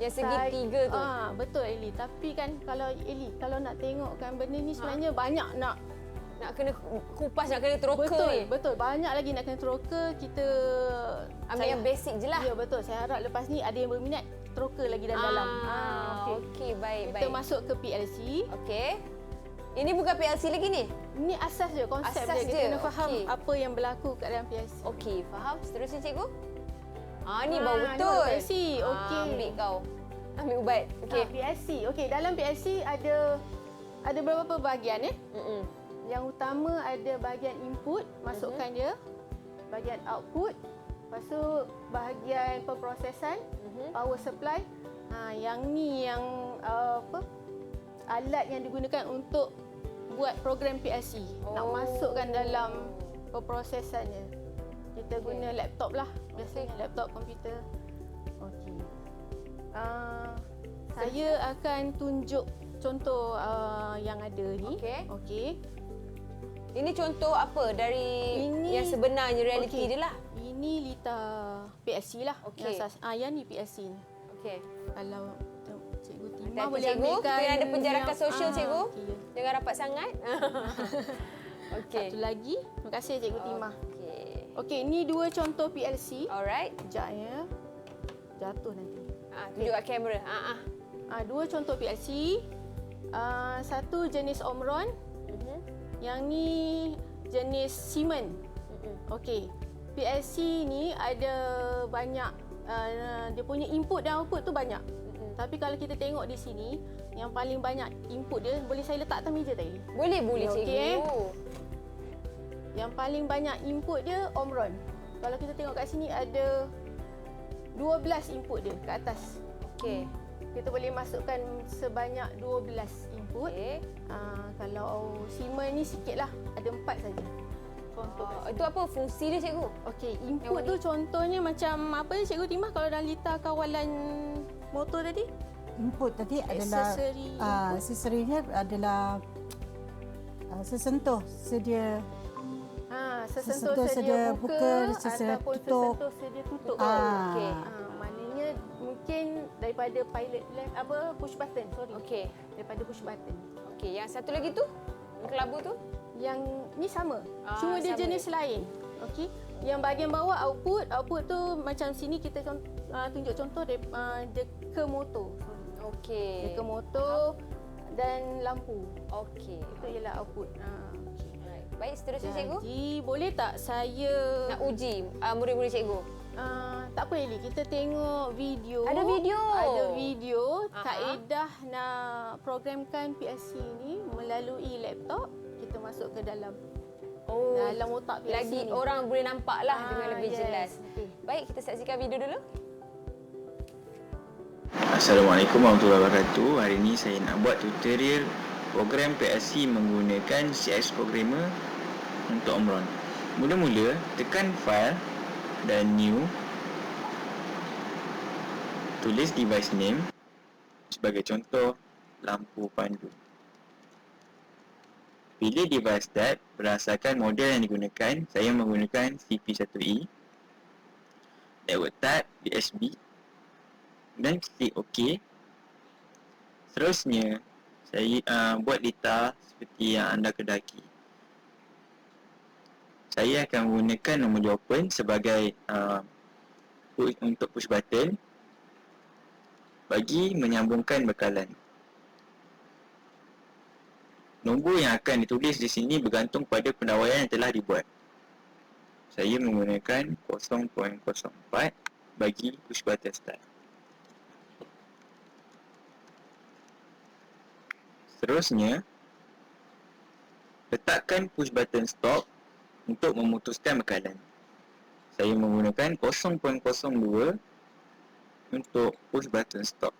Yang segitiga tu. Betul Ellie. Tapi kan kalau Ellie kalau nak tengokkan benda ni sebenarnya banyak nak kena kupas, nak kena teroka. Betul. Banyak lagi nak kena teroka. Kita ambil yang basic je lah. Ya, betul. Saya harap lepas ni ada yang berminat teroka lagi dalam. Okey, baik. Kita masuk ke PLC. Okey. Ini bukan PLC lagi ni? Ini asas je, konsep asas dia. Kita kena faham apa yang berlaku kat dalam PLC. Okey, faham. Seterusnya cikgu. Ni baru betul. Ni PLC. Okey. Ambil kau. Ambil ubat. Okey. PLC. Okey, dalam PLC ada beberapa bahagian Yang utama ada bahagian input, masukkan dia. Bahagian output. Lepas tu bahagian pemprosesan, power supply. Yang ni yang alat yang digunakan untuk buat program PLC. Nak masukkan dalam pemprosesannya. Kita guna laptop lah. Biasanya laptop, komputer. Okey. Saya akan tunjuk contoh yang ada ni. Okey. Ini contoh apa dari yang sebenarnya realiti dia lah? Ini lita PLC lah. Okey. Yang ni PLC ni. Okey. Kalau Cikgu Timah hati-hati, boleh cikgu. ambilkan. Kita ada penjarakan sosial, cikgu. Okay. Jangan rapat sangat. Okey. Satu lagi. Terima kasih Cikgu Timah. Okey. Okey, ni 2 contoh PLC. Alright. Sekejap ya. Jatuh nanti. Tunjuk kat kamera. Dua contoh PLC. Satu jenis Omron. Yang ni jenis Siemens. Okey. PLC ni ada banyak dia punya input dan output tu banyak. Tapi kalau kita tengok di sini, yang paling banyak input dia, boleh saya letak atas meja tadi? Boleh cikgu. Yang paling banyak input dia Omron. Kalau kita tengok kat sini ada 12 input dia kat atas. Okey. Kita boleh masukkan sebanyak 12 input. Kalau Siemens ni sikitlah, ada 4 saja. Contoh. Itu apa fungsi dia cikgu? Okey, input tu contohnya macam apa ya cikgu Timah kalau dalam lita kawalan motor tadi? Input tadi adalah aksesorinya adalah sesentuh sedia sesentuh sedia buka ataupun tutup. sesentuh sedia tutup. Okey. Maknanya mungkin daripada pilot left push button, Okey. Daripada push button. Okey, yang satu lagi tu? Yang kelabu tu? Yang ni sama. Cuma dia sama. jenis lain. Okey. Yang bahagian bawah output tu macam sini kita tunjuk contoh dia ke motor. Okey. Dia ke motor dan lampu. Okey. Itu ialah output. Baik, seterusnya cikgu. Jadi boleh tak saya nak uji murid-murid cikgu? Tak apa Eli, kita tengok video. Ada video. Ada video kaedah nak programkan PLC ni melalui laptop, kita masuk ke dalam dalam otak PLC lagi ni. Orang boleh nampaklah dengan lebih jelas. Okay. Baik, kita saksikan video dulu. Assalamualaikum warahmatullahi wabarakatuh. Hari ini saya nak buat tutorial program PLC menggunakan CX Programmer untuk Omron. Mula-mula tekan file dan new, tulis device name, sebagai contoh lampu pandu. Pilih device type berdasarkan model yang digunakan. Saya menggunakan CP1E. Network type USB dan klik OK. Seterusnya saya buat data seperti yang anda kedaki. Saya akan menggunakan nombor jawapan sebagai untuk push button bagi menyambungkan bekalan. Nombor yang akan ditulis di sini bergantung pada pendawaian yang telah dibuat. Saya menggunakan 0.04 bagi push button start. Seterusnya, letakkan push button stop untuk memutuskan bekalan. Saya menggunakan 0.02 untuk push button stop.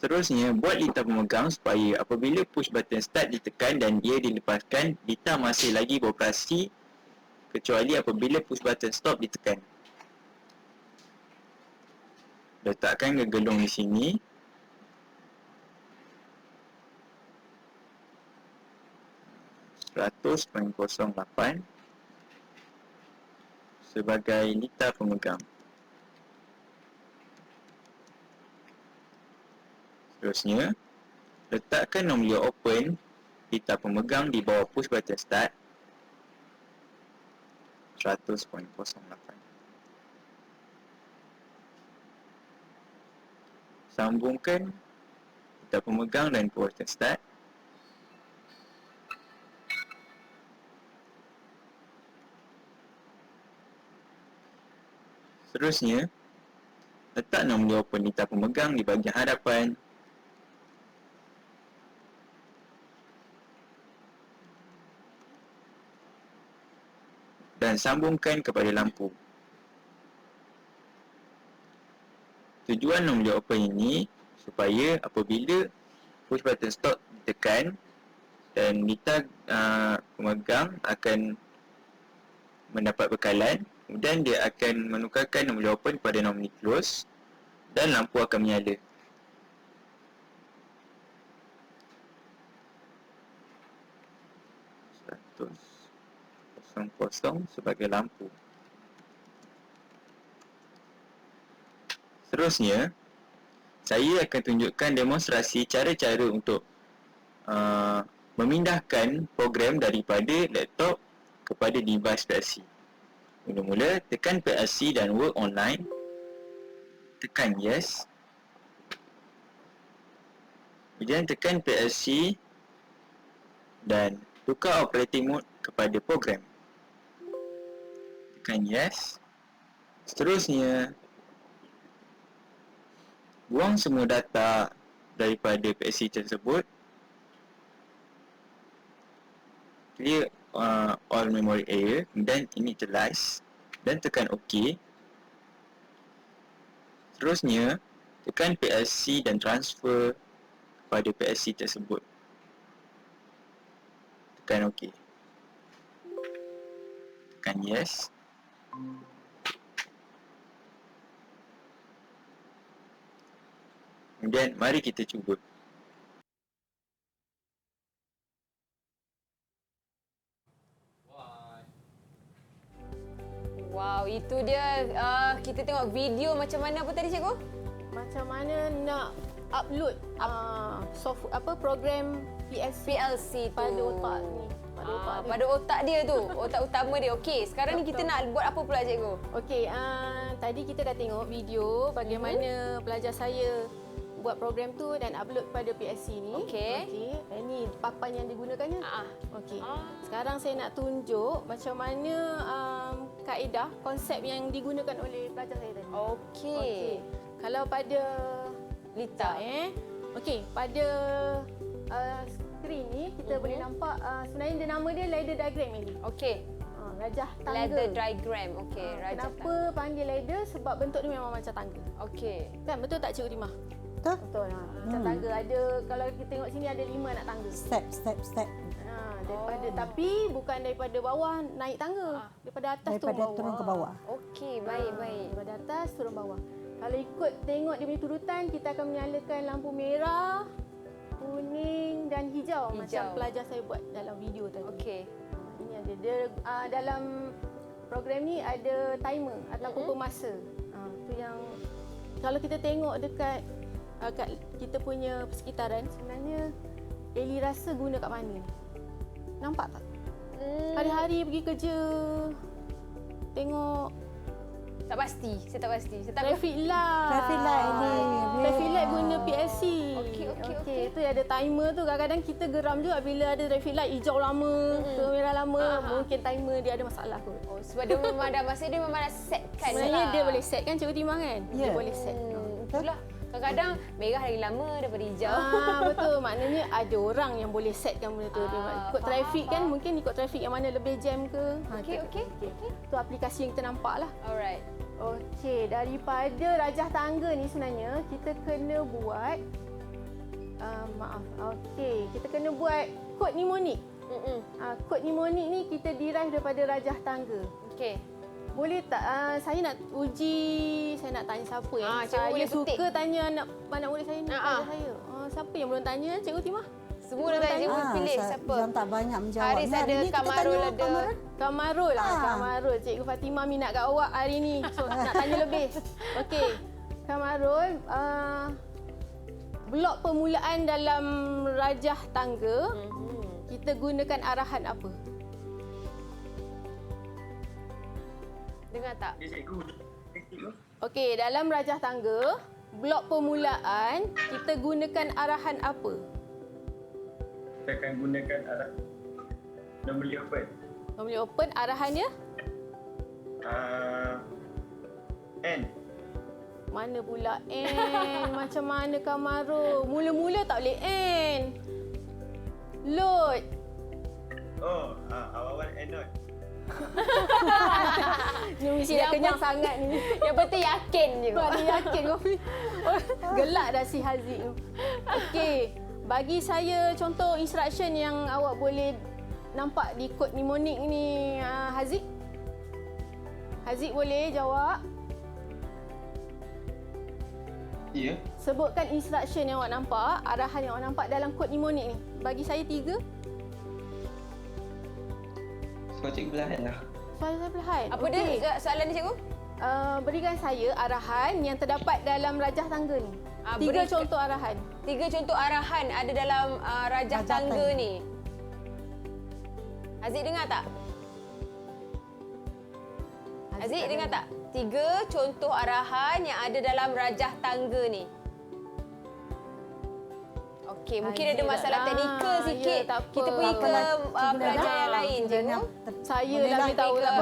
Seterusnya, buat litar pemegang supaya apabila push button start ditekan dan ia dilepaskan, litar masih lagi beroperasi kecuali apabila push button stop ditekan. Letakkan gegelung di sini. .08 sebagai litar pemegang. Seterusnya, letakkan nombor open litar pemegang di bawah push button start 100.08. Sambungkan litar pemegang dan push button start. Seterusnya, letak nombor open litar pemegang di bahagian hadapan. Dan sambungkan kepada lampu. Tujuan nombor open ini supaya apabila push button stop ditekan dan litar pemegang akan mendapat bekalan, kemudian dia akan menukarkan nombor open pada nombor close dan lampu akan menyala. Kosong sebagai lampu. Seterusnya, saya akan tunjukkan demonstrasi cara-cara untuk memindahkan program daripada laptop kepada device PLC. Mula-mula tekan PLC dan work online. tekan yes. Kemudian tekan PLC dan tukar operating mode kepada program. Tekan yes. Seterusnya, buang semua data daripada PLC tersebut. Clear all memory area, kemudian initialize dan tekan OK. Seterusnya, tekan PLC dan transfer pada PLC tersebut. Tekan OK. Tekan yes. Kemudian mari kita cuba. Wow, itu dia. Kita tengok video macam mana apa tadi cikgu? Macam mana nak upload program PLC tu pada otak ni. Pada otak dia tu, otak utama dia. Okey, sekarang ni kita nak buat apa pula cikgu? Okey, tadi kita dah tengok video bagaimana pelajar saya buat program tu dan upload pada PLC ni. Okey. Ini papan yang digunakannya. Okey. Sekarang saya nak tunjuk macam mana kaedah, konsep yang digunakan oleh pelajar saya tadi. Okey. Kalau pada Lita okey, pada skrin ni kita boleh nampak sebenarnya dia nama dia ladder diagram ni. Okey. Rajah tangga. Ladder diagram. Okey, rajah kenapa tangga. panggil ladder? Sebab bentuk dia memang macam tangga. Okey. Kan betul tak Cikgu Rimah? Betul. Macam tangga ada, kalau kita tengok sini ada 5 nak tangga. Step. Daripada tapi bukan daripada bawah naik tangga. Daripada atas turun ke bawah. Okey, baik. Daripada atas turun bawah. Kalau ikut tengok dia punya turutan, kita akan menyalakan lampu merah, kuning dan hijau. Macam pelajar saya buat dalam video tadi. Okey. Ini ada dia, dalam program ni ada timer ataupun pemasa. Tu yang kalau kita tengok dekat kat kita punya persekitaran, sebenarnya Eli rasa guna kat mana? Nampak tak? Hari-hari pergi kerja, tengok tak pasti. Saya tak pasti. Traffic light. Traffic light guna PLC. Okey. Itu ada timer tu. Kadang-kadang kita geram juga bila ada traffic light hijau lama, ke merah lama. Mungkin timer dia ada masalah kot. Sebab dia memang dah masa dia memang dah set kan. Sebenarnya dia boleh set kan Cikgu Timah kan? Dia boleh set. Itulah. Kadang-kadang merah lagi lama daripada hijau. Betul. Maknanya ada orang yang boleh setkan benda tu. Ikut trafik kan, mungkin ikut trafik yang mana lebih jam ke. Okey. Itu aplikasi yang kita nampak lah. Alright. Okey, daripada rajah tangga ni sebenarnya kita kena buat kita kena buat kod mnemonik. Kod mnemonik ni kita derive daripada rajah tangga. Okey. Boleh tak saya nak uji, saya nak tanya siapa yang saya suka tanya anak murid saya ni, saya. Siapa yang belum tanya Cikgu Timah? Semua dah tanya, cikgu pilih siapa? Yang tak banyak menjawab. Haris ada, Kamarul ada. Kamarul. Kamarul. Cikgu Fatimah minat kat awak hari ni. So nak tanya lebih. Okey. Kamarul, blok permulaan dalam rajah tangga, kita gunakan arahan apa? Dengar tak? Okey, dalam rajah tangga, blok permulaan kita gunakan arahan apa? Kita akan gunakan arah normally open. Normally open, arahannya? N. Mana pula N? Macam mana Kamarul? Mula-mula tak boleh N. Load. Awal-awal N not. Ni mesti dah kenyang sangat ni. Yang penting yakin je. Dia yakin kopi. Gelak dah si Haziq tu. Okey. Bagi saya contoh instruction yang awak boleh nampak di kod mnemonik ni, Haziq. Haziq boleh jawab? Ya. Sebutkan instruction yang awak nampak, arahan yang awak nampak dalam kod mnemonik ni. Bagi saya 3. Soal cikgu belahan lah. Soalan saya belahan. Apa dia soalan ni cikgu? Berikan saya arahan yang terdapat dalam rajah tangga ni. 3 contoh arahan. 3 contoh arahan ada dalam rajah tangga ni. Haziq dengar tak? Haziq dengar tak? 3 contoh arahan yang ada dalam rajah tangga ni. Okey, mungkin ada masalah teknikal sikit. tak apa. Kita pergi ke pelajar yang lain, cikgu. Saya lah beritahu lah.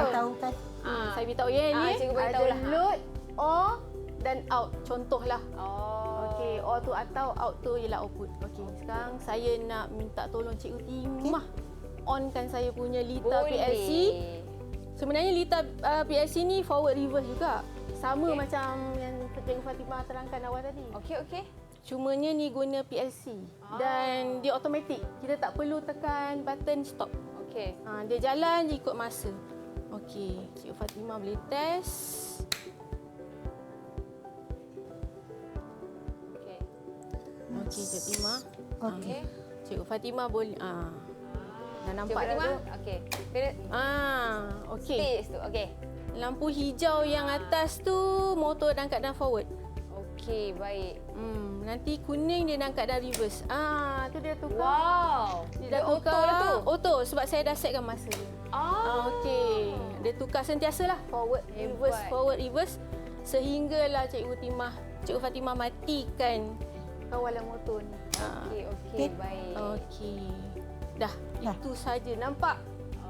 Saya beritahu ya ni. Cikgu Ada beritahu lah. load, or dan out. Contohlah. Oh. Okey, or tu atau out tu ialah output. Okey, sekarang saya nak minta tolong Cikgu Timah onkan saya punya Lita PLC. Sebenarnya Lita PLC ni forward reverse juga. Sama macam yang Cikgu Fatimah terangkan awal tadi. Okey. Cumanya ni guna PLC dan dia automatik. Kita tak perlu tekan button stop. Okey. Dia jalan je ikut masa. Okey, Cikgu Fatimah boleh test. Okey. Okey, Cikgu Fatimah. Okey. Cikgu Fatimah boleh dah nampak dah tu. Okey. Okey. Space tu. Okey. Lampu hijau yang atas tu motor dah angkat dan forward. Okey, baik. Nanti kuning dia dah angkat dan reverse. Tu dia tukar. Wow. Dia dah auto tukar. lah tu. Auto sebab saya dah setkan masa dia. Okey. Dia tukar sentiasalah forward reverse forward reverse sehinggalah Cikgu Fatimah matikan kawalan motor ni. Okey, baik. Okey. Dah, itu saja. Nampak?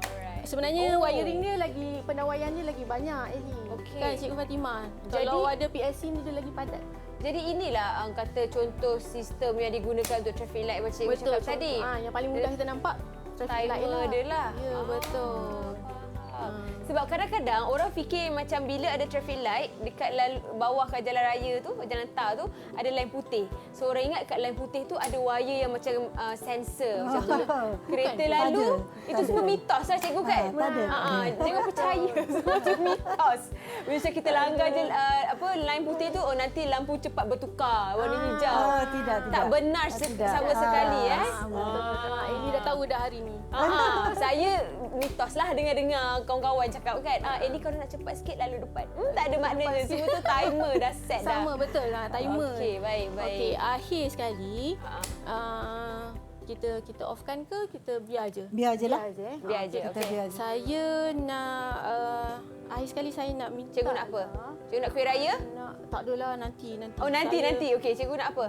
Alright. Sebenarnya wiring dia lagi, pendawaian dia lagi banyak lagi. Okey. Kan Cikgu Fatimah? Kalau ada PLC ni dia lagi padat. Jadi inilah kata contoh sistem yang digunakan untuk traffic light macam cikgu cakap tadi. Yang paling mudah kita nampak traffic light timer dia lah. Ya, betul. Sebab kadang-kadang orang fikir macam bila ada traffic light dekat bawah kat jalan raya tu, jalan tar tu, ada line putih. So orang ingat kat line putih tu ada wire yang macam sensor macam tu. Kereta lalu, itu semua mitos lah cikgu kan? Jangan percaya, semua tu mitos. Macam kita langgar je line putih tu, nanti lampu cepat bertukar warna hijau. Tidak. Tak benar sama sekali Ini dah tahu dah hari ni. Saya mitos lah dengar-dengar kawan-kawan cakap kan, ni kalau nak cepat sikit lalu depan. Tak ada maknanya, semua tu timer dah set dah. Sama betul lah timer. Okey, baik. Okey, akhir sekali kita offkan ke kita biar je? Biar je lah. Biar je. Okey. Saya nak akhir sekali saya nak minta. Cikgu nak apa? Cikgu nak kuih raya? Tak adalah nanti. Oh, nanti. Okey, cikgu nak apa?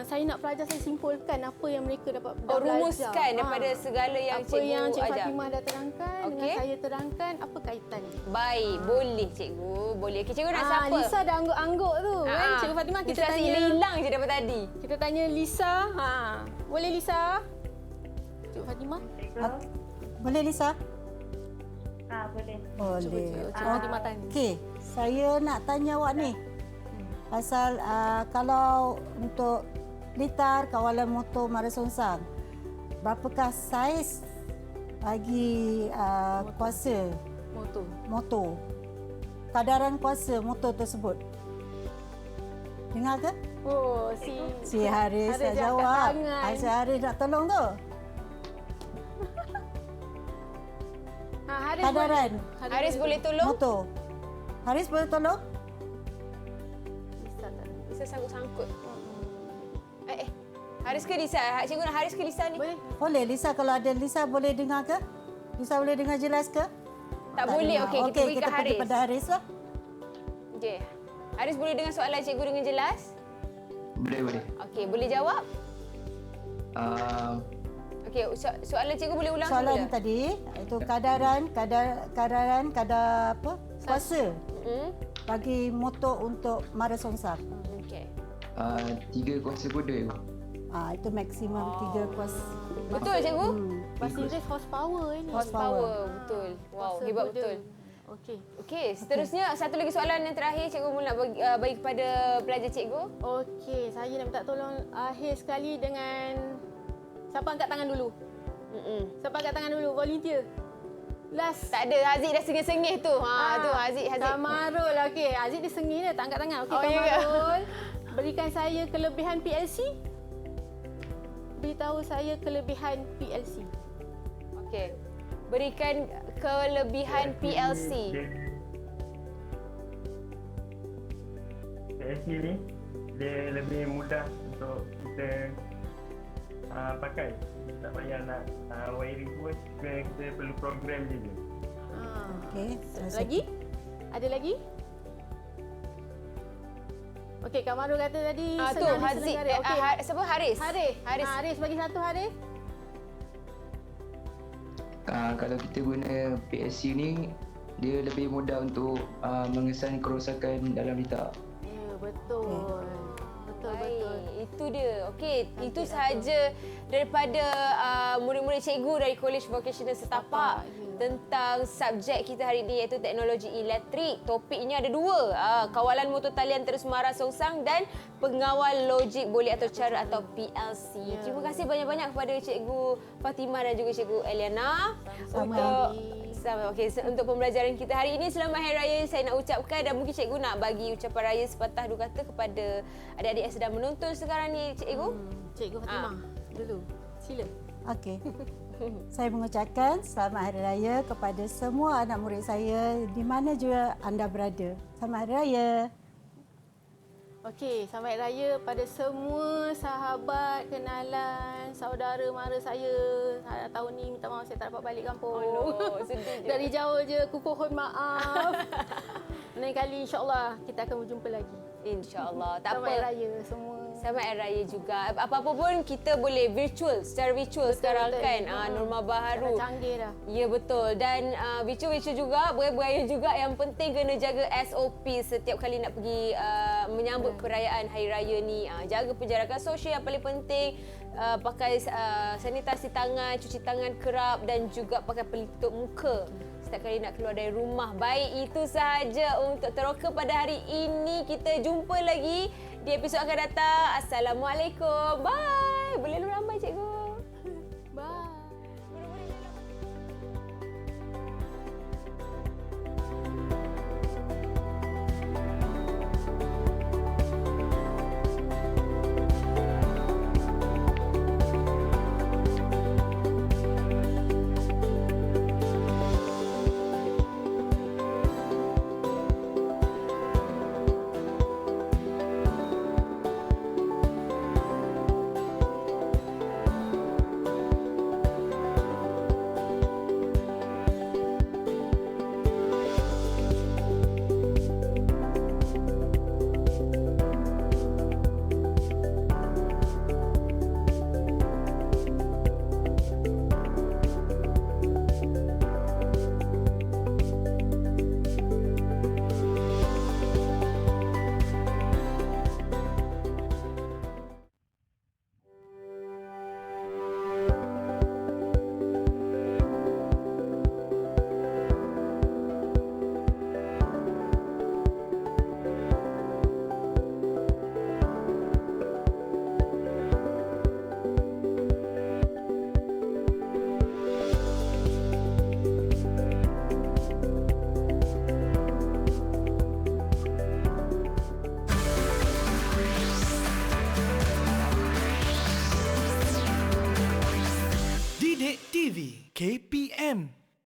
Saya nak pelajar saya simpulkan apa yang mereka dapat belajar. Rumuskan daripada segala yang apa cikgu yang Cikgu ajar. Fatimah dah terangkan dengan saya terangkan apa kaitan. Baik, boleh cikgu. Boleh. Okey, cikgu nak siapa? Lisa dah angguk-angguk tu kan. Cikgu Fatimah kita Lisa tanya hilang je daripada tadi. Kita tanya Lisa. Boleh Lisa? Cikgu Fatimah? Boleh Lisa? Boleh. Boleh. Cikgu Fatimah tanya. Okey, saya nak tanya awak ni. Pasal kalau untuk litar kawalan motor Mara Songsang, berapakah saiz bagi kuasa motor? Kadaran kuasa motor tersebut. Dengar ke? Oh, si Haris dah jawab. Si Haris nak tolong tu. Kadaran. Haris boleh tolong? Motor. Haris boleh tolong? Lisa sangkut-sangkut. Haris ke Lisa? Cikgu nak Haris ke Lisa ni? Boleh. Lisa, kalau ada Lisa boleh dengar ke? Lisa boleh dengar jelas ke? Tak boleh. Okey, kita pergi ke kita pergi pada Haris lah. Okey. Haris boleh dengar soalan cikgu dengan jelas? Boleh. Okey, boleh jawab? Okey, soalan cikgu boleh ulang soalan semula? Tadi itu kadar apa? Kuasa. Bagi motor untuk Mara Songsang. Okey. 3 kuasa kuda. Itu maksimum 3 kuasa. Betul cikgu? Passenger horsepower ini. Horsepower, betul. Wow, hebat betul. Okey, seterusnya satu lagi soalan yang terakhir cikgu nak bagi kepada pelajar cikgu. Okey, saya nak minta tolong akhir sekali dengan siapa angkat tangan dulu? Siapa angkat tangan dulu? Volunteer. Last. Tak ada, Haziq dah sengih-sengih tu. Tu Haziq. Kamarul, okey. Haziq dia sengih dia, tak angkat tangan. Okey, Kamarul. Berikan saya kelebihan PLC. Beritahu saya kelebihan PLC. Okey. Berikan kelebihan PLC. PLC ni dia lebih mudah untuk kita pakai. Tak payah nak wiring pun, kita perlu program je. Okey. Lagi? Ada lagi? Okey, Kak Maru kata tadi Tu senang Haziq. diselenggara. Okey. Siapa? Haris. Haris bagi satu Haris. Kalau kita guna PSU ni, dia lebih mudah untuk mengesan kerosakan dalam litar. Ya, betul. Betul. Itu dia. Okey, itu sahaja daripada murid-murid cikgu dari College Vocational Setapak tentang subjek kita hari ini iaitu teknologi elektrik. Topiknya ada dua, kawalan motor talian terus mengarah songsang dan pengawal logik boleh atur cara atau PLC. Terima kasih banyak-banyak kepada Cikgu Fatimah dan juga Cikgu Eliana untuk pembelajaran kita hari ini. Selamat Hari Raya saya nak ucapkan, dan mungkin cikgu nak bagi ucapan raya sepatah dua kata kepada adik-adik yang sedang menonton sekarang ni, cikgu. Cikgu Fatimah dulu. Sila. Okey. Saya mengucapkan selamat Hari Raya kepada semua anak murid saya di mana juga anda berada. Selamat Hari Raya. Okey, selamat Hari Raya pada semua sahabat, kenalan, saudara mara saya. Tahun ni minta maaf saya tak dapat balik kampung. Oh, sedih je. Dari jauh je, kukuhon maaf. Lain kali insya-Allah kita akan berjumpa lagi. InsyaAllah. Tak Selamat apa. Hari Raya semua. Selamat Hari Raya juga. Apa-apa pun kita boleh secara virtual sekarang kan. Norma baharu. Dah canggih dah. Ya, betul. Dan virtual juga, beraya juga. Yang penting kena jaga SOP setiap kali nak pergi menyambut perayaan Hari Raya ni. Jaga penjarakan sosial yang paling penting. Pakai sanitasi tangan, cuci tangan kerap dan juga pakai pelitup muka setiap kali nak keluar dari rumah. Baik, itu sahaja untuk Teroka pada hari ini. Kita jumpa lagi di episod akan datang. Assalamualaikum. Bye. Boleh ramai cikgu. Bye. Didik TV KPM